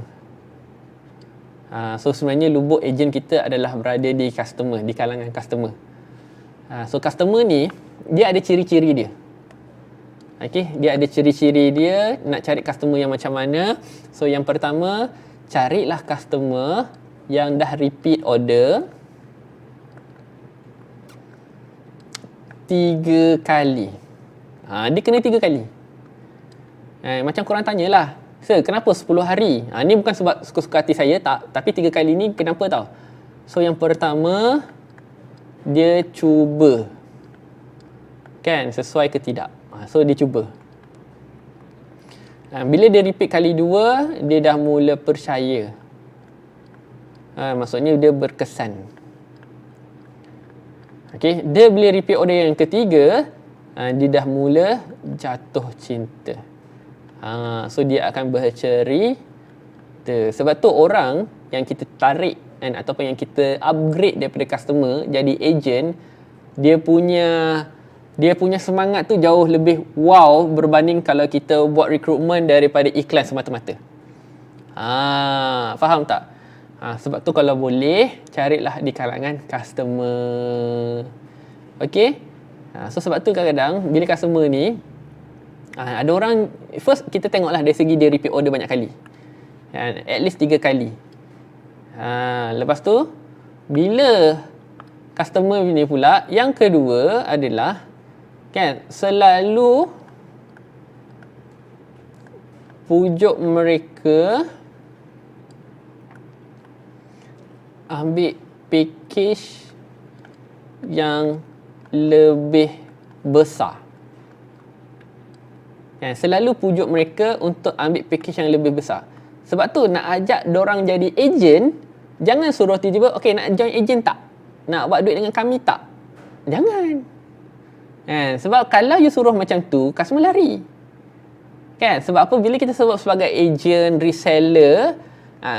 So sebenarnya lubuk agent kita adalah berada di customer, di kalangan customer. So customer ni dia ada ciri-ciri dia. Dia ada ciri-ciri dia. Nak cari customer yang macam mana? So yang pertama, carilah customer yang dah repeat order 3 kali. Dia kena 3 kali. Macam korang tanyalah, Sir, kenapa 10 hari? Ni bukan sebab suka-suka hati saya, tak. Tapi 3 kali ni kenapa tau? So yang pertama, dia cuba. Sesuai ke tidak? So dia cuba. Bila dia repeat kali 2, dia dah mula percaya. Maksudnya dia berkesan. Dia bila repeat order yang ketiga, dia dah mula jatuh cinta. So dia akan bercerita. Sebab tu orang yang kita tarik ataupun yang kita upgrade daripada customer jadi agent, dia punya semangat tu jauh lebih wow berbanding kalau kita buat recruitment daripada iklan semata-mata. Faham tak? Sebab tu kalau boleh, carilah di kalangan customer. So sebab tu kadang-kadang bila customer ni, ada orang, first kita tengoklah dari segi dia repeat order banyak kali. At least 3 kali. Lepas tu, bila customer ni pula, yang kedua adalah selalu pujuk mereka ambil package yang lebih besar. Selalu pujuk mereka untuk ambil package yang lebih besar. Sebab tu nak ajak dorang jadi agent, jangan suruh tiba-tiba, nak join agent tak? Nak buat duit dengan kami tak? Jangan. Sebab kalau you suruh macam tu, customer lari. Sebab apa? Bila kita sebut sebagai agent, reseller,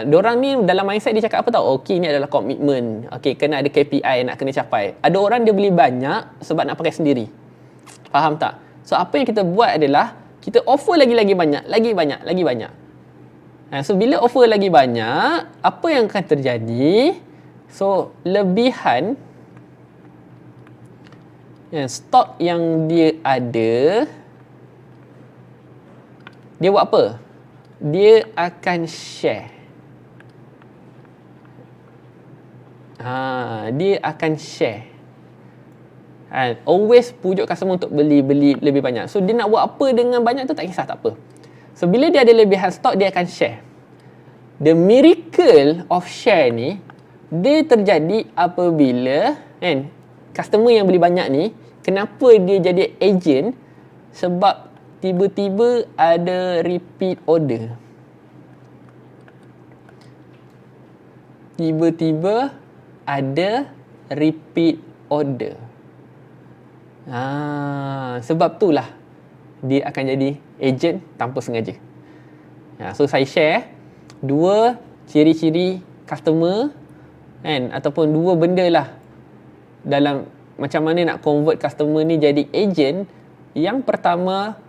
dorang ni dalam mindset dia cakap apa tau? Ni adalah komitmen. Kena ada KPI nak kena capai. Ada orang dia beli banyak sebab nak pakai sendiri. Faham tak? So apa yang kita buat adalah kita offer lagi banyak. So bila offer lagi banyak, apa yang akan terjadi? So lebihan stok yang dia ada, dia buat apa? Dia akan share. Dia akan share. Always pujuk customer untuk beli lebih banyak. So dia nak buat apa dengan banyak tu tak kisah, tak apa. So bila dia ada lebihan stok, dia akan share. The miracle of share ni, dia terjadi apabila customer yang beli banyak ni, kenapa dia jadi agent? Sebab tiba-tiba ada repeat order. Sebab itulah dia akan jadi agent tanpa sengaja. So saya share 2 ciri-ciri customer ataupun 2 benda lah dalam macam mana nak convert customer ni jadi agent. Yang pertama,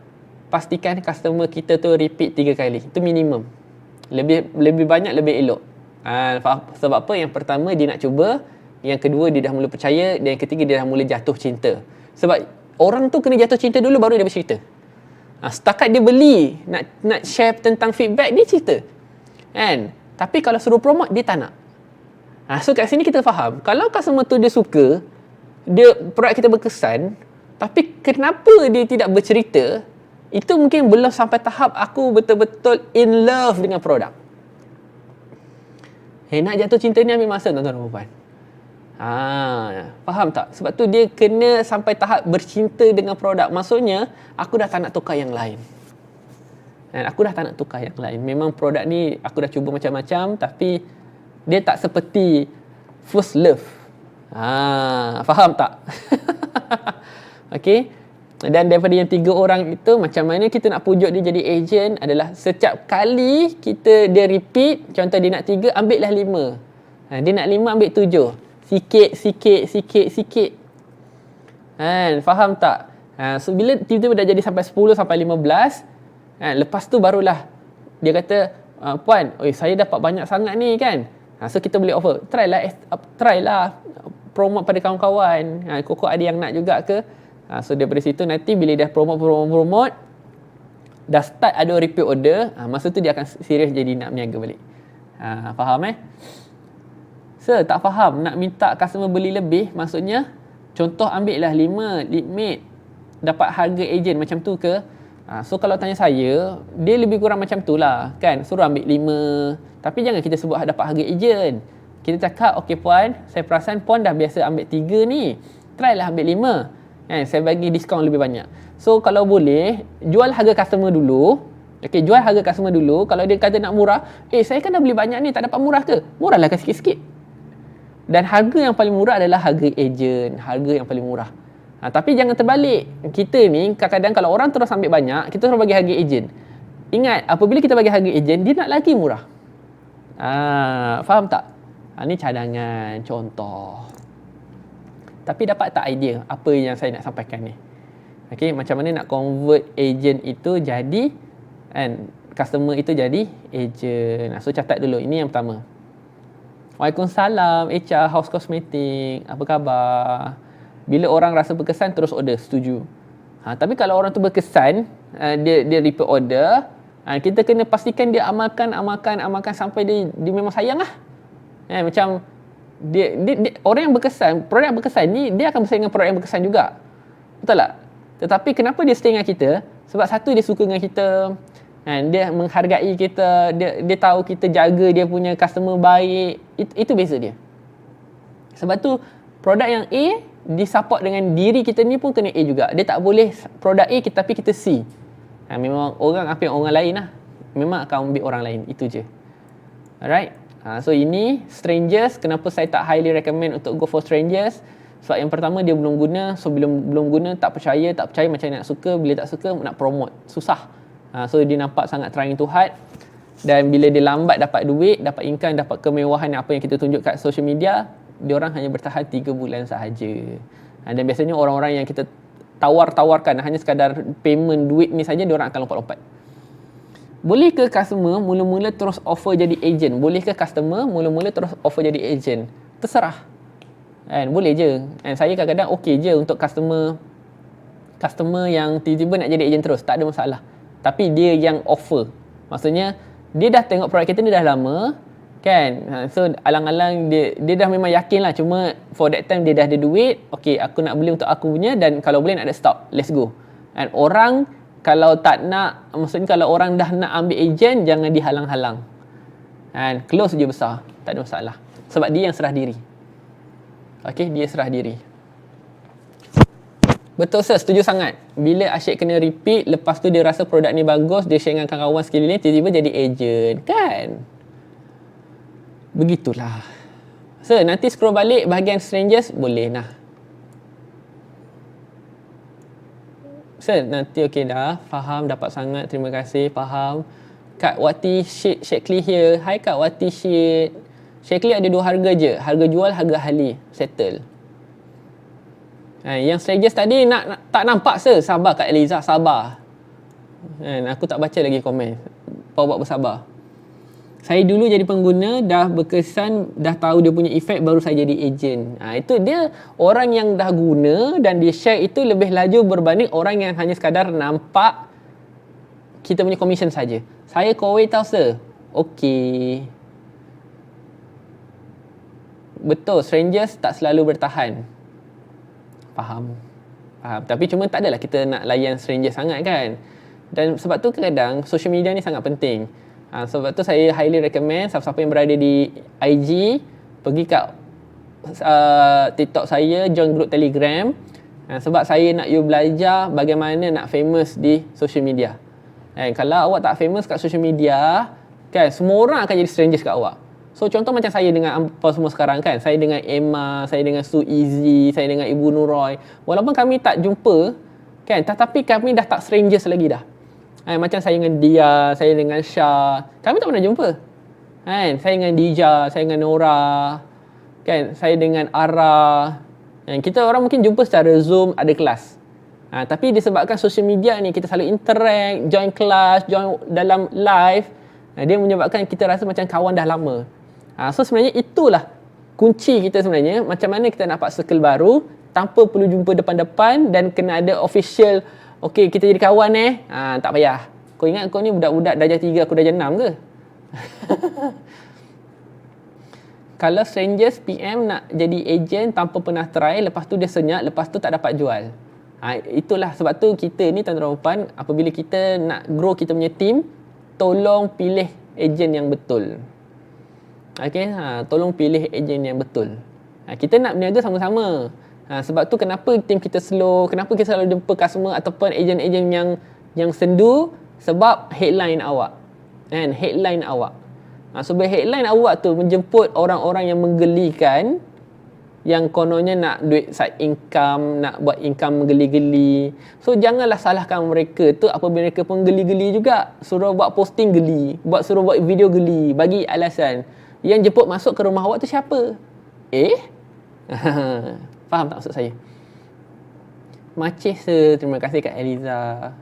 pastikan customer kita tu repeat 3 kali. Itu minimum. Lebih banyak lebih elok. Sebab apa? Yang pertama dia nak cuba, yang kedua dia dah mula percaya, dan yang ketiga dia dah mula jatuh cinta. Sebab orang tu kena jatuh cinta dulu baru dia bercerita. Setakat dia beli, nak share tentang feedback, dia cerita. Tapi kalau suruh promote, dia tak nak. So kat sini kita faham, kalau customer tu dia suka, produk kita berkesan, tapi kenapa dia tidak bercerita, itu mungkin belum sampai tahap aku betul-betul in love dengan produk. Nak jatuh cinta ni ambil masa, tuan-tuan dan puan. Faham tak? Sebab tu dia kena sampai tahap bercinta dengan produk. Maksudnya, aku dah tak nak tukar yang lain. Dan aku dah tak nak tukar yang lain. Memang produk ni aku dah cuba macam-macam, tapi dia tak seperti first love. Faham tak? Okay. Dan daripada yang 3 orang itu, macam mana kita nak pujuk dia jadi agent adalah setiap kali dia repeat, contoh dia nak 3, ambil lah 5. Dia nak 5, ambil 7. Sikit. Faham tak? So bila tiba-tiba dah jadi sampai 10 sampai 15, lepas tu barulah dia kata, puan, saya dapat banyak sangat ni kan. So kita boleh offer, try lah promote pada kawan-kawan. Kok ada yang nak juga ke? So daripada situ nanti bila dah promote, dah start ada repeat order, masa tu dia akan serius jadi nak berniaga balik. Faham Sir, tak faham nak minta customer beli lebih, maksudnya contoh ambil lah 5 leadmate dapat harga ejen macam tu ke? So kalau tanya saya, dia lebih kurang macam tu lah kan, suruh ambil 5, tapi jangan kita sebut dapat harga ejen. Kita cakap, okey puan, saya perasan puan dah biasa ambil 3 ni, try lah ambil 5 kan, saya bagi diskaun lebih banyak. So kalau boleh, jual harga customer dulu. Okay, jual harga customer dulu. Kalau dia kata nak murah, saya kan dah beli banyak ni, tak dapat murah ke? Murahlah sikit-sikit. Dan harga yang paling murah adalah harga ejen, harga yang paling murah. Tapi jangan terbalik. Kita ni kadang-kadang kalau orang terus ambil banyak, kita terus bagi harga ejen. Ingat, apabila kita bagi harga ejen, dia nak lagi murah. Faham tak? Ni cadangan, contoh. Tapi dapat tak idea apa yang saya nak sampaikan ni? Okay, macam mana nak convert ejen itu jadi, customer itu jadi ejen. So catat dulu, ini yang pertama. Waalaikumsalam, HR House Cosmetic, apa khabar? Bila orang rasa berkesan, terus order, setuju. Tapi kalau orang tu berkesan, dia repeat order, kita kena pastikan dia amalkan sampai dia memang sayang lah. Macam, dia, orang yang berkesan, produk yang berkesan ni, dia akan bersaing dengan produk yang berkesan juga. Betul tak? Tetapi kenapa dia stay dengan kita? Sebab satu, dia suka dengan kita, dia menghargai kita, dia tahu kita jaga dia punya customer baik. Itu beza dia. Sebab tu produk yang A disupport dengan diri kita ni pun kena A juga. Dia tak boleh produk A tapi kita C. Memang orang apa yang orang lain lah, memang akan ambil orang lain. Itu je. Alright. So ini strangers. Kenapa saya tak highly recommend untuk go for strangers? Sebab yang pertama dia belum guna. So belum guna, tak percaya macam nak suka. Bila tak suka nak promote, susah. So dia nampak sangat trying to hard. Dan bila dia lambat dapat duit, dapat income, dapat kemewahan apa yang kita tunjuk kat social media, dia orang hanya bertahan 3 bulan sahaja. Dan biasanya orang-orang yang kita tawarkan hanya sekadar payment duit ni saja, dia orang akan lompat-lompat. Boleh ke customer mula-mula terus offer jadi agent? Boleh ke customer mula-mula terus offer jadi agent? Terserah. Boleh je. Saya kadang-kadang okey je untuk customer yang tiba-tiba nak jadi agent terus, tak ada masalah. Tapi dia yang offer. Maksudnya, dia dah tengok produk kita ni dah lama, kan? So, alang-alang dia dah memang yakin lah. Cuma, for that time dia dah ada duit. Okay, aku nak beli untuk aku punya dan kalau boleh nak ada stock. Let's go. And orang, kalau tak nak, maksudnya kalau orang dah nak ambil agent, jangan dihalang-halang. And close je besar. Tak ada masalah. Sebab dia yang serah diri. Okay, dia serah diri. Betul sir, setuju sangat. Bila asyik kena repeat, lepas tu dia rasa produk ni bagus, dia share dengan kawan-kawan sekeliling, tiba-tiba jadi agent, kan? Begitulah. Sir, nanti scroll balik bahagian strangers, boleh nah. Sir, nanti okey dah. Faham, dapat sangat. Terima kasih, faham. Kak Wati Shekli here. Hai Kak Wati Shekli ada 2 harga je. Harga jual, harga ahli. Settle. Yang strangers tadi tak nampak sir. Sabar Kak Eliza, sabar. Aku tak baca lagi komen. Bawa bersabar. Saya dulu jadi pengguna, dah berkesan, dah tahu dia punya efek, baru saya jadi ejen. Itu dia, orang yang dah guna dan dia share itu lebih laju berbanding orang yang hanya sekadar nampak kita punya commission saja. Saya kowe tau sir. Okey. Betul, strangers tak selalu bertahan. Faham. Tapi cuma tak adalah kita nak layan stranger sangat kan. Dan sebab tu kadang social media ni sangat penting. Sebab tu saya highly recommend siapa-siapa yang berada di IG, pergi kat TikTok saya, join group Telegram. Sebab saya nak you belajar bagaimana nak famous di social media. Kalau awak tak famous kat social media, kan, semua orang akan jadi strangers kat awak. So contoh macam saya dengan apa semua sekarang kan, saya dengan Emma, saya dengan Su Easy, saya dengan Ibu Nuroy. Walaupun kami tak jumpa, kan, tetapi kami dah tak strangers lagi dah. Macam saya dengan Dia, saya dengan Syah, kami tak pernah jumpa. Saya dengan Dija, saya dengan Nora, kan, saya dengan Ara. Kita orang mungkin jumpa secara Zoom, ada kelas. Tapi disebabkan social media ni, kita selalu interact, join kelas, join dalam live, dia menyebabkan kita rasa macam kawan dah lama. So sebenarnya itulah kunci kita sebenarnya, macam mana kita nak dapat circle baru tanpa perlu jumpa depan-depan dan kena ada official, okey kita jadi kawan tak payah. Kau ingat kau ni budak-budak darjah 3, aku darjah 6 ke? Kalau strangers PM nak jadi agent tanpa pernah try, lepas tu dia senyap, lepas tu tak dapat jual. Itulah sebab tu kita ni tuan-tuan dan puan, apabila kita nak grow kita punya team, tolong pilih agent yang betul. Okey, tolong pilih agent yang betul. Kita nak berniaga sama-sama. Sebab tu kenapa team kita slow, kenapa kita selalu jumpa customer ataupun agent-agent yang sendu, sebab headline awak. Headline awak. Sebab headline awak tu menjemput orang-orang yang menggelikan, yang kononnya nak duit side income, nak buat income menggeli-geli. So janganlah salahkan mereka tu apabila mereka pun geli-geli juga. Suruh buat posting geli, suruh buat video geli, bagi alasan. Yang jemput masuk ke rumah awak tu siapa? Faham tak maksud saya? Macih terima kasih Kak Eliza.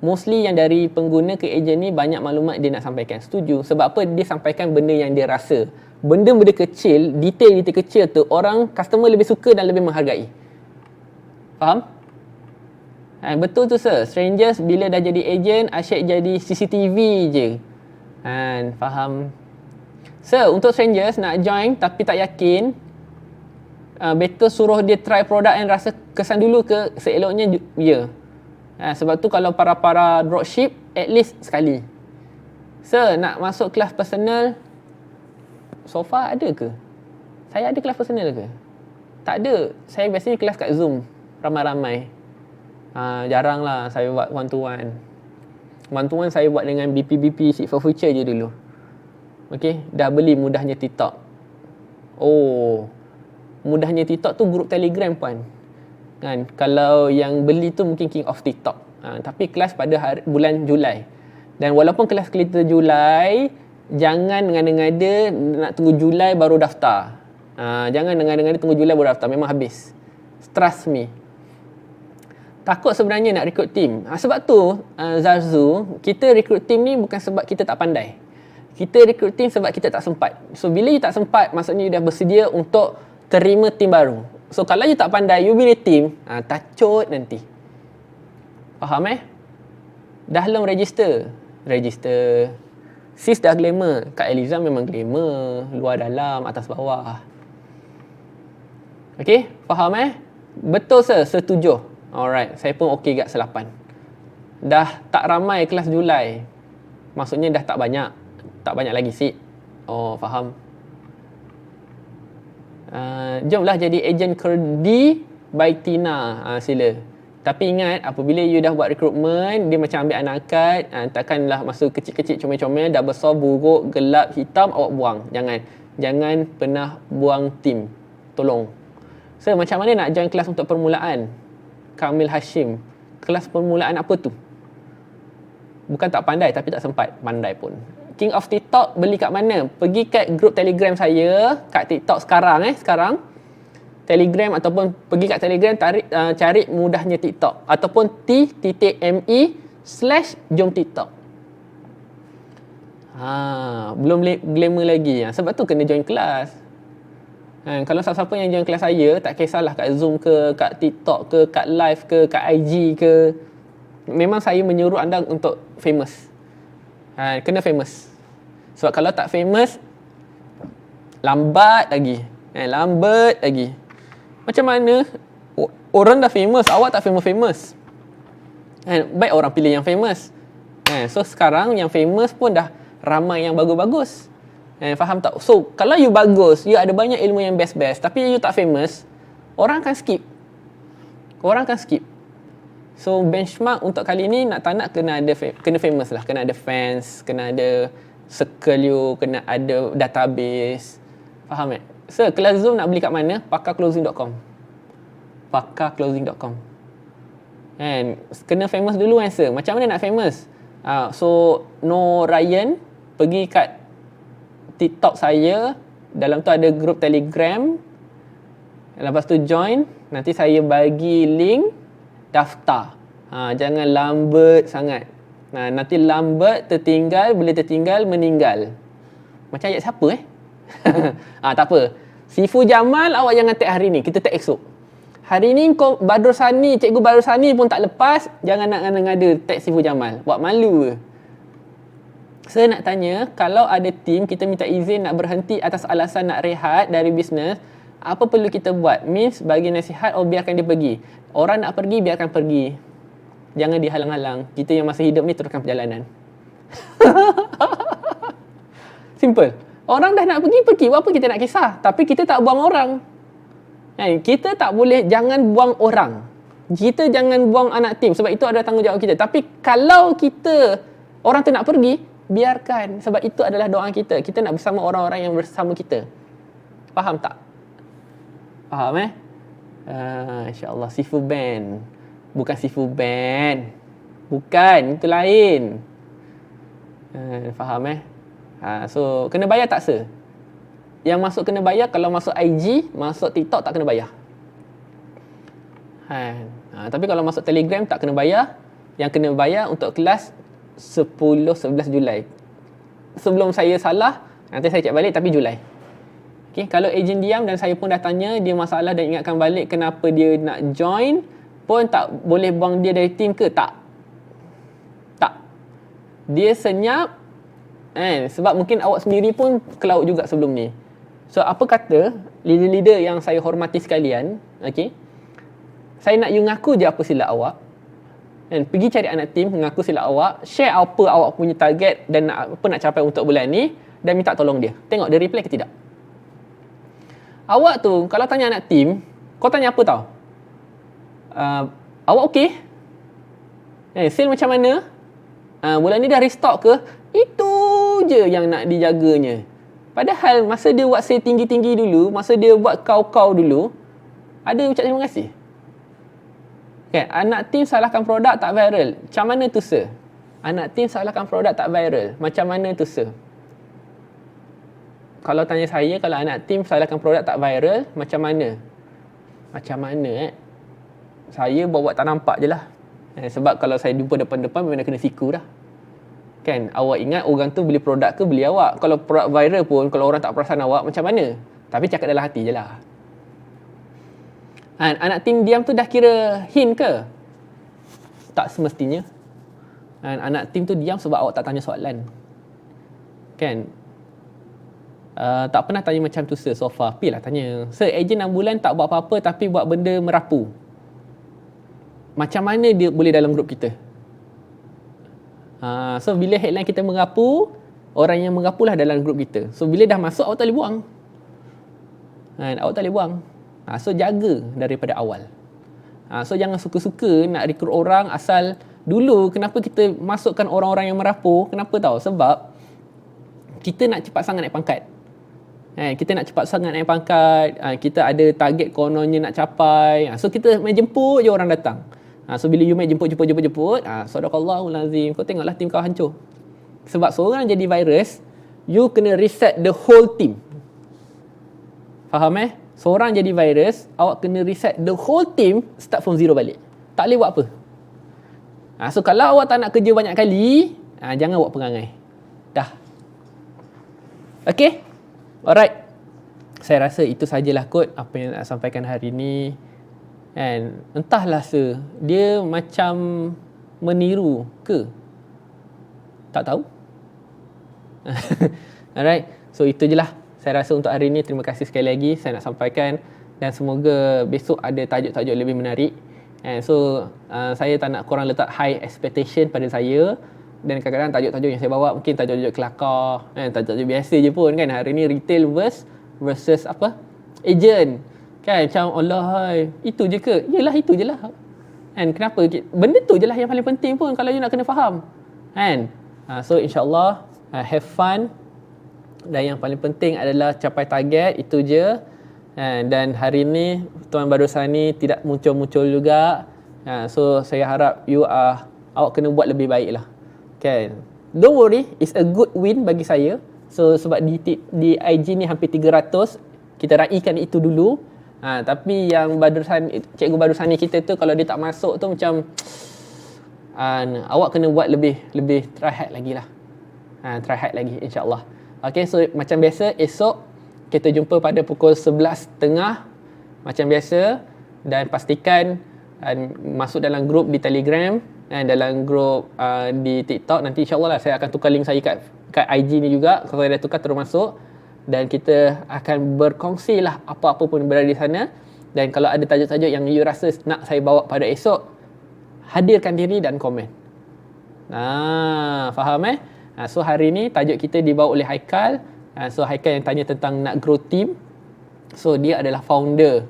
Mostly yang dari pengguna ke ejen ni banyak maklumat dia nak sampaikan. Setuju. Sebab apa? Dia sampaikan benda yang dia rasa. Benda-benda kecil, detail-detail kecil tu orang, customer lebih suka dan lebih menghargai. Faham? Betul tu sir. Strangers bila dah jadi ejen, asyik jadi CCTV je. Faham? Sir, untuk strangers nak join tapi tak yakin, better suruh dia try produk and rasa kesan dulu ke seeloknya ya. Sebab tu kalau para dropship, at least sekali. Sir, nak masuk kelas personal, so far ada ke? Saya ada kelas personal ke? Tak ada. Saya biasanya kelas kat Zoom, ramai-ramai. Jarang lah saya buat one to one. One to one saya buat dengan BP Seek for Future je dulu. Okey, dah beli mudahnya TikTok. Oh, mudahnya TikTok tu grup Telegram puan. Kan, kalau yang beli tu mungkin King of TikTok. Tapi kelas pada bulan Julai. Dan walaupun kelas kita Julai, jangan ngada-ngada nak tunggu Julai baru daftar. Jangan ngada-ngada tunggu Julai baru daftar, memang habis. Trust me. Takut sebenarnya nak recruit team. Sebab tu Zarzu, kita recruit team ni bukan sebab kita tak pandai. Kita recruit team sebab kita tak sempat. So bila you tak sempat, maksudnya you dah bersedia untuk terima team baru. So kalau you tak pandai, you pilih team, tacut nanti. Faham Dah belum register? Register. Sis dah glamour. Kak Eliza memang glamour. Luar dalam, atas bawah. Okay, faham Betul sir, setuju. Alright, saya pun okey kat selapan. Dah tak ramai kelas Julai. Maksudnya dah tak banyak. Tak banyak lagi seat. Oh, faham. Jomlah jadi ejen Kerdi by Tina. Sila. Tapi ingat, apabila you dah buat recruitment, dia macam ambil anak angkat. Takkanlah masa kecil-kecil comel-comel, dah besar, buruk, gelap, hitam, awak buang. Jangan pernah buang tim. Tolong. So, macam mana nak join kelas untuk permulaan? Kamil Hashim. Kelas permulaan apa tu? Bukan tak pandai, tapi tak sempat. Pandai pun. King of TikTok beli kat mana? Pergi kat grup Telegram saya kat TikTok sekarang sekarang. Telegram ataupun pergi kat Telegram cari mudahnya TikTok ataupun t.me/jom TikTok. Belum glamour lagi. Sebab tu kena join kelas. Kalau siapa-siapa yang join kelas saya, tak kisahlah kat Zoom ke, kat TikTok ke, kat live ke, kat IG ke, memang saya menyuruh anda untuk famous. Kena famous. Sebab kalau tak famous, lambat lagi. Lambat lagi. Macam mana orang dah famous, awak tak famous-famous? Baik orang pilih yang famous. So sekarang yang famous pun dah ramai yang bagus-bagus. Faham tak? So, kalau you bagus, you ada banyak ilmu yang best-best, tapi you tak famous, orang akan skip. Orang akan skip. So, benchmark untuk kali ni nak tak nak kena famous lah. Kena ada fans, kena ada circle you, kena ada database. Faham tak? So, kelas Zoom nak beli kat mana? Pakarclosing.com. Pakarclosing.com. And kena famous dulu kan, sir. Macam mana nak famous? So, No Ryan pergi kat TikTok saya, dalam tu ada grup Telegram. Lepas tu join, nanti saya bagi link daftar. Jangan lambat sangat. Nanti lambat, tertinggal, boleh tertinggal, meninggal. Macam ayat siapa tak apa. Sifu Jamal awak jangan tag hari ni, kita tag esok. Hari ni kau Badrul Sani, Cikgu Badrul Sani pun tak lepas, jangan nak ngada-ngada tag Sifu Jamal. Buat malu ke? Saya nak tanya, kalau ada tim kita minta izin nak berhenti atas alasan nak rehat dari bisnes, apa perlu kita buat? Means bagi nasihat atau biarkan dia pergi? Orang nak pergi, biarkan pergi. Jangan dihalang-halang. Kita yang masih hidup ni teruskan perjalanan. Simple. Orang dah nak pergi. Buat apa kita nak kisah? Tapi kita tak buang orang. Kita tak boleh, jangan buang orang. Kita jangan buang anak tim. Sebab itu adalah tanggungjawab kita. Tapi kalau kita, orang tu nak pergi, biarkan. Sebab itu adalah doa kita. Kita nak bersama orang-orang yang bersama kita. Faham tak? Faham InsyaAllah. Sifu Band. Bukan Sifu Band. Bukan. Itu lain. Faham So, kena bayar tak, sir? Yang masuk kena bayar, kalau masuk IG, masuk TikTok tak kena bayar. Tapi kalau masuk Telegram tak kena bayar. Yang kena bayar untuk kelas 10-11 Julai. Sebelum saya salah, nanti saya cek balik, tapi Julai. Okay, kalau ejen diam dan saya pun dah tanya, dia masalah dan ingatkan balik kenapa dia nak join, pun tak boleh buang dia dari tim ke? Tak. Dia senyap, sebab mungkin awak sendiri pun ke laut juga sebelum ni. So, apa kata leader-leader yang saya hormati sekalian, okay, saya nak you ngaku je apa silap awak. Pergi cari anak tim, mengaku silap awak, share apa awak punya target dan apa nak capai untuk bulan ni, dan minta tolong dia. Tengok dia reply ke tidak. Awak tu, kalau tanya anak tim, kau tanya apa tau? Awak okey? Sale macam mana? Bulan ni dah restock ke? Itu je yang nak dijaganya. Padahal masa dia buat sale tinggi-tinggi dulu, masa dia buat kau-kau dulu, ada ucap terima kasih. Okay, anak tim salahkan produk tak viral. Macam mana tu, sir? Anak tim salahkan produk tak viral. Macam mana tu, sir? Kalau tanya saya, kalau anak tim salahkan produk tak viral, macam mana? Macam mana Saya buat tak nampak je lah. Sebab kalau saya jumpa depan-depan, memang kena siku dah. Kan? Awak ingat orang tu beli produk ke beli awak? Kalau produk viral pun, kalau orang tak perasan awak, macam mana? Tapi cakap dalam hati je lah. Anak tim diam tu dah kira hint ke? Tak semestinya. Anak tim tu diam sebab awak tak tanya soalan. Kan? Tak pernah tanya macam tu, sir, so far. Pergilah tanya. Sir, ejen 6 bulan tak buat apa-apa tapi buat benda merapu. Macam mana dia boleh dalam grup kita? So, bila headline kita merapu, orang yang merapu lah dalam grup kita. So, bila dah masuk, awak tak boleh buang. Awak tak boleh buang. So, jaga daripada awal. So, jangan suka-suka nak rekrut orang asal dulu. Kenapa kita masukkan orang-orang yang merapu? Kenapa tahu? Sebab kita nak cepat sangat naik pangkat. Kita nak cepat sangat naik pangkat. Kita ada target kononnya nak capai. So, kita main jemput je orang datang. So, bila you main jemput. Sadaqallahul azim. Kau tengoklah tim kau hancur. Sebab seorang jadi virus, you kena reset the whole team. Faham Seorang jadi virus, awak kena reset the whole team, start from zero balik. Tak boleh buat apa. So, kalau awak tak nak kerja banyak kali, jangan buat perangai. Dah. Okay? Alright. Saya rasa itu sajalah kot apa yang nak sampaikan hari ni. And entahlah, sir, dia macam meniru ke? Tak tahu. Alright. So, itu je lah. Saya rasa untuk hari ini, terima kasih sekali lagi saya nak sampaikan, dan semoga besok ada tajuk-tajuk lebih menarik. And so, saya tak nak korang letak high expectation pada saya. Dan kadang-kadang tajuk-tajuk yang saya bawa mungkin tajuk-tajuk kelakar, tajuk-tajuk biasa je pun kan. Hari ni retail versus apa? Agent. Kan macam Allah hai, itu je ke? Yalah itu je lah. Kan kenapa? Benda tu je lah yang paling penting pun kalau you nak kena faham. Kan? So insya-Allah have fun. Dan yang paling penting adalah capai target, itu je. Dan hari ni Tuan Badrusani tidak muncul-muncul juga. So saya harap awak kena buat lebih baik lah. Kan? Don't worry, it's a good win bagi saya. So sebab di IG ni hampir 300, kita raikan itu dulu. Tapi yang Cikgu Badrusani kita tu kalau dia tak masuk tu macam awak kena buat lebih try hard lagi lah. Try hard lagi insya-Allah. Okay, so macam biasa esok kita jumpa pada pukul 11.30 macam biasa, dan pastikan masuk dalam grup di Telegram dan dalam grup di TikTok. Nanti insya-Allah lah saya akan tukar link saya kat IG ni juga. Kalau saya dah tukar terus masuk, dan kita akan berkongsi lah apa-apa pun berada di sana. Dan kalau ada tajuk-tajuk yang you rasa nak saya bawa pada esok, hadirkan diri dan komen. Faham so hari ni tajuk kita dibawa oleh Haikal. So Haikal yang tanya tentang nak grow team. So dia adalah founder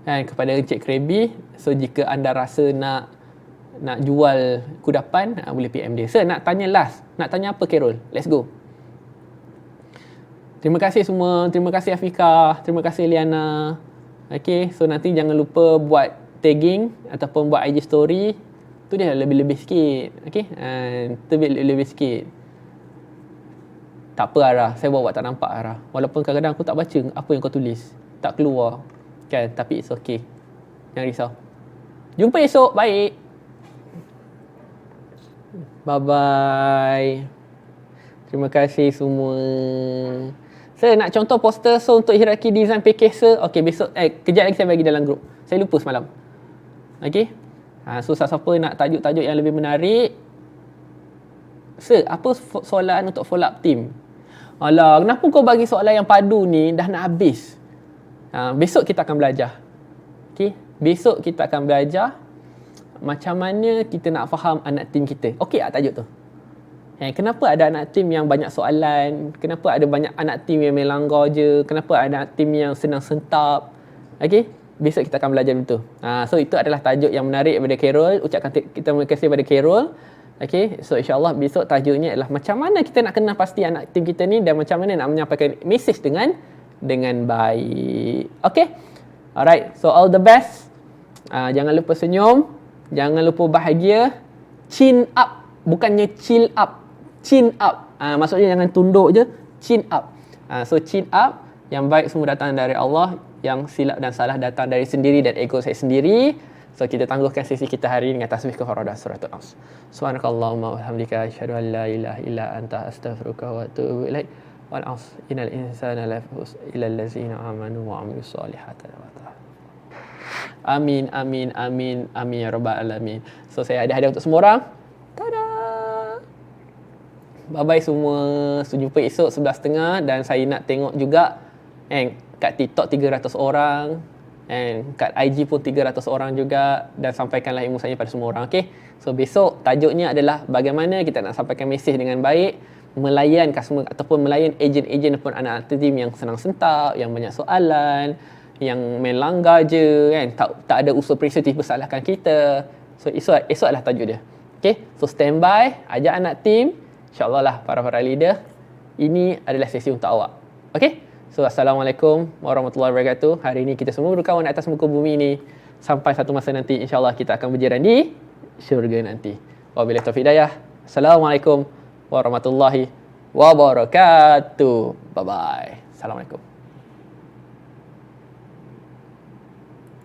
kepada Encik Krabi. So jika anda rasa nak jual kudapan, boleh PM dia. Sir, nak tanya last. Nak tanya apa Carol? Let's go. Terima kasih semua. Terima kasih Afika. Terima kasih Liana. Okay, so nanti jangan lupa buat tagging ataupun buat IG story. Tu dia lebih-lebih sikit. Okay, tu lebih-lebih sikit. Tak apa Ara, saya buat tak nampak Ara. Walaupun kadang-kadang aku tak baca apa yang kau tulis. Tak keluar. Kan, tapi it's okay. Jangan risau. Jumpa esok. Baik. Bye-bye. Terima kasih semua. Saya nak contoh poster so untuk hierarki design package sir. Okey, besok kejap lagi saya bagi dalam grup. Saya lupa semalam. Okey. So siapa nak tajuk-tajuk yang lebih menarik? Sir, apa soalan untuk follow up team? Alah, kenapa kau bagi soalan yang padu ni dah nak habis? Besok kita akan belajar. Okey, besok kita akan belajar macam mana kita nak faham anak tim kita. Okey tak tajuk tu? Kenapa ada anak tim yang banyak soalan? Kenapa ada banyak anak tim yang main langgar je? Kenapa ada anak tim yang senang sentap? Okey, besok kita akan belajar itu. So itu adalah tajuk yang menarik daripada Carol. Ucapkan kita terima kasih kepada Carol. Okey, so insya-Allah besok tajuknya adalah macam mana kita nak kenal pasti anak tim kita ni dan macam mana nak menyampaikan mesej dengan baik. Okey. Alright, so all the best. Jangan lupa senyum, jangan lupa bahagia. Chin up, bukannya chill up. Chin up. Maksudnya jangan tunduk je, chin up. So chin up, yang baik semua datang dari Allah, yang silap dan salah datang dari sendiri dan ego saya sendiri. So kita tangguhkan sesi kita hari ini dengan tasbih kafaradah suratul Nas. Subhanakallahumma wa bihamdika asyhadu an la ilaha illa anta astaghfiruka wa atubu ilaik. Wal 'asr innal insana lafi khusr illa allazina amanu wa 'amilus solihati wa ta'ala. Amin amin amin amin ya rabbal alamin. So saya ada hadiah untuk semua orang. Tada. Bye bye semua. So jumpa esok 11.30 dan saya nak tengok juga kat TikTok 300 orang. Kat IG pun 300 orang juga, dan sampaikanlah ilmu saya pada semua orang. Okay, so besok tajuknya adalah bagaimana kita nak sampaikan mesej dengan baik, melayan customer ataupun melayan ejen-ejen ataupun anak tim yang senang sentap, yang banyak soalan, yang main langgar je kan, tak ada usul persuasif bersalahkan kita. So esok adalah tajuk dia. Okay, so stand by, ajak anak tim, insyaAllah lah para leader. Ini adalah sesi untuk awak. Okay, so Assalamualaikum warahmatullahi wabarakatuh. Hari ini kita semua berkawan atas muka bumi ini. Sampai satu masa nanti insyaAllah kita akan berjiran di syurga nanti. Wabillahi taufiq hidayah. Assalamualaikum warahmatullahi wabarakatuh. Bye bye. Assalamualaikum.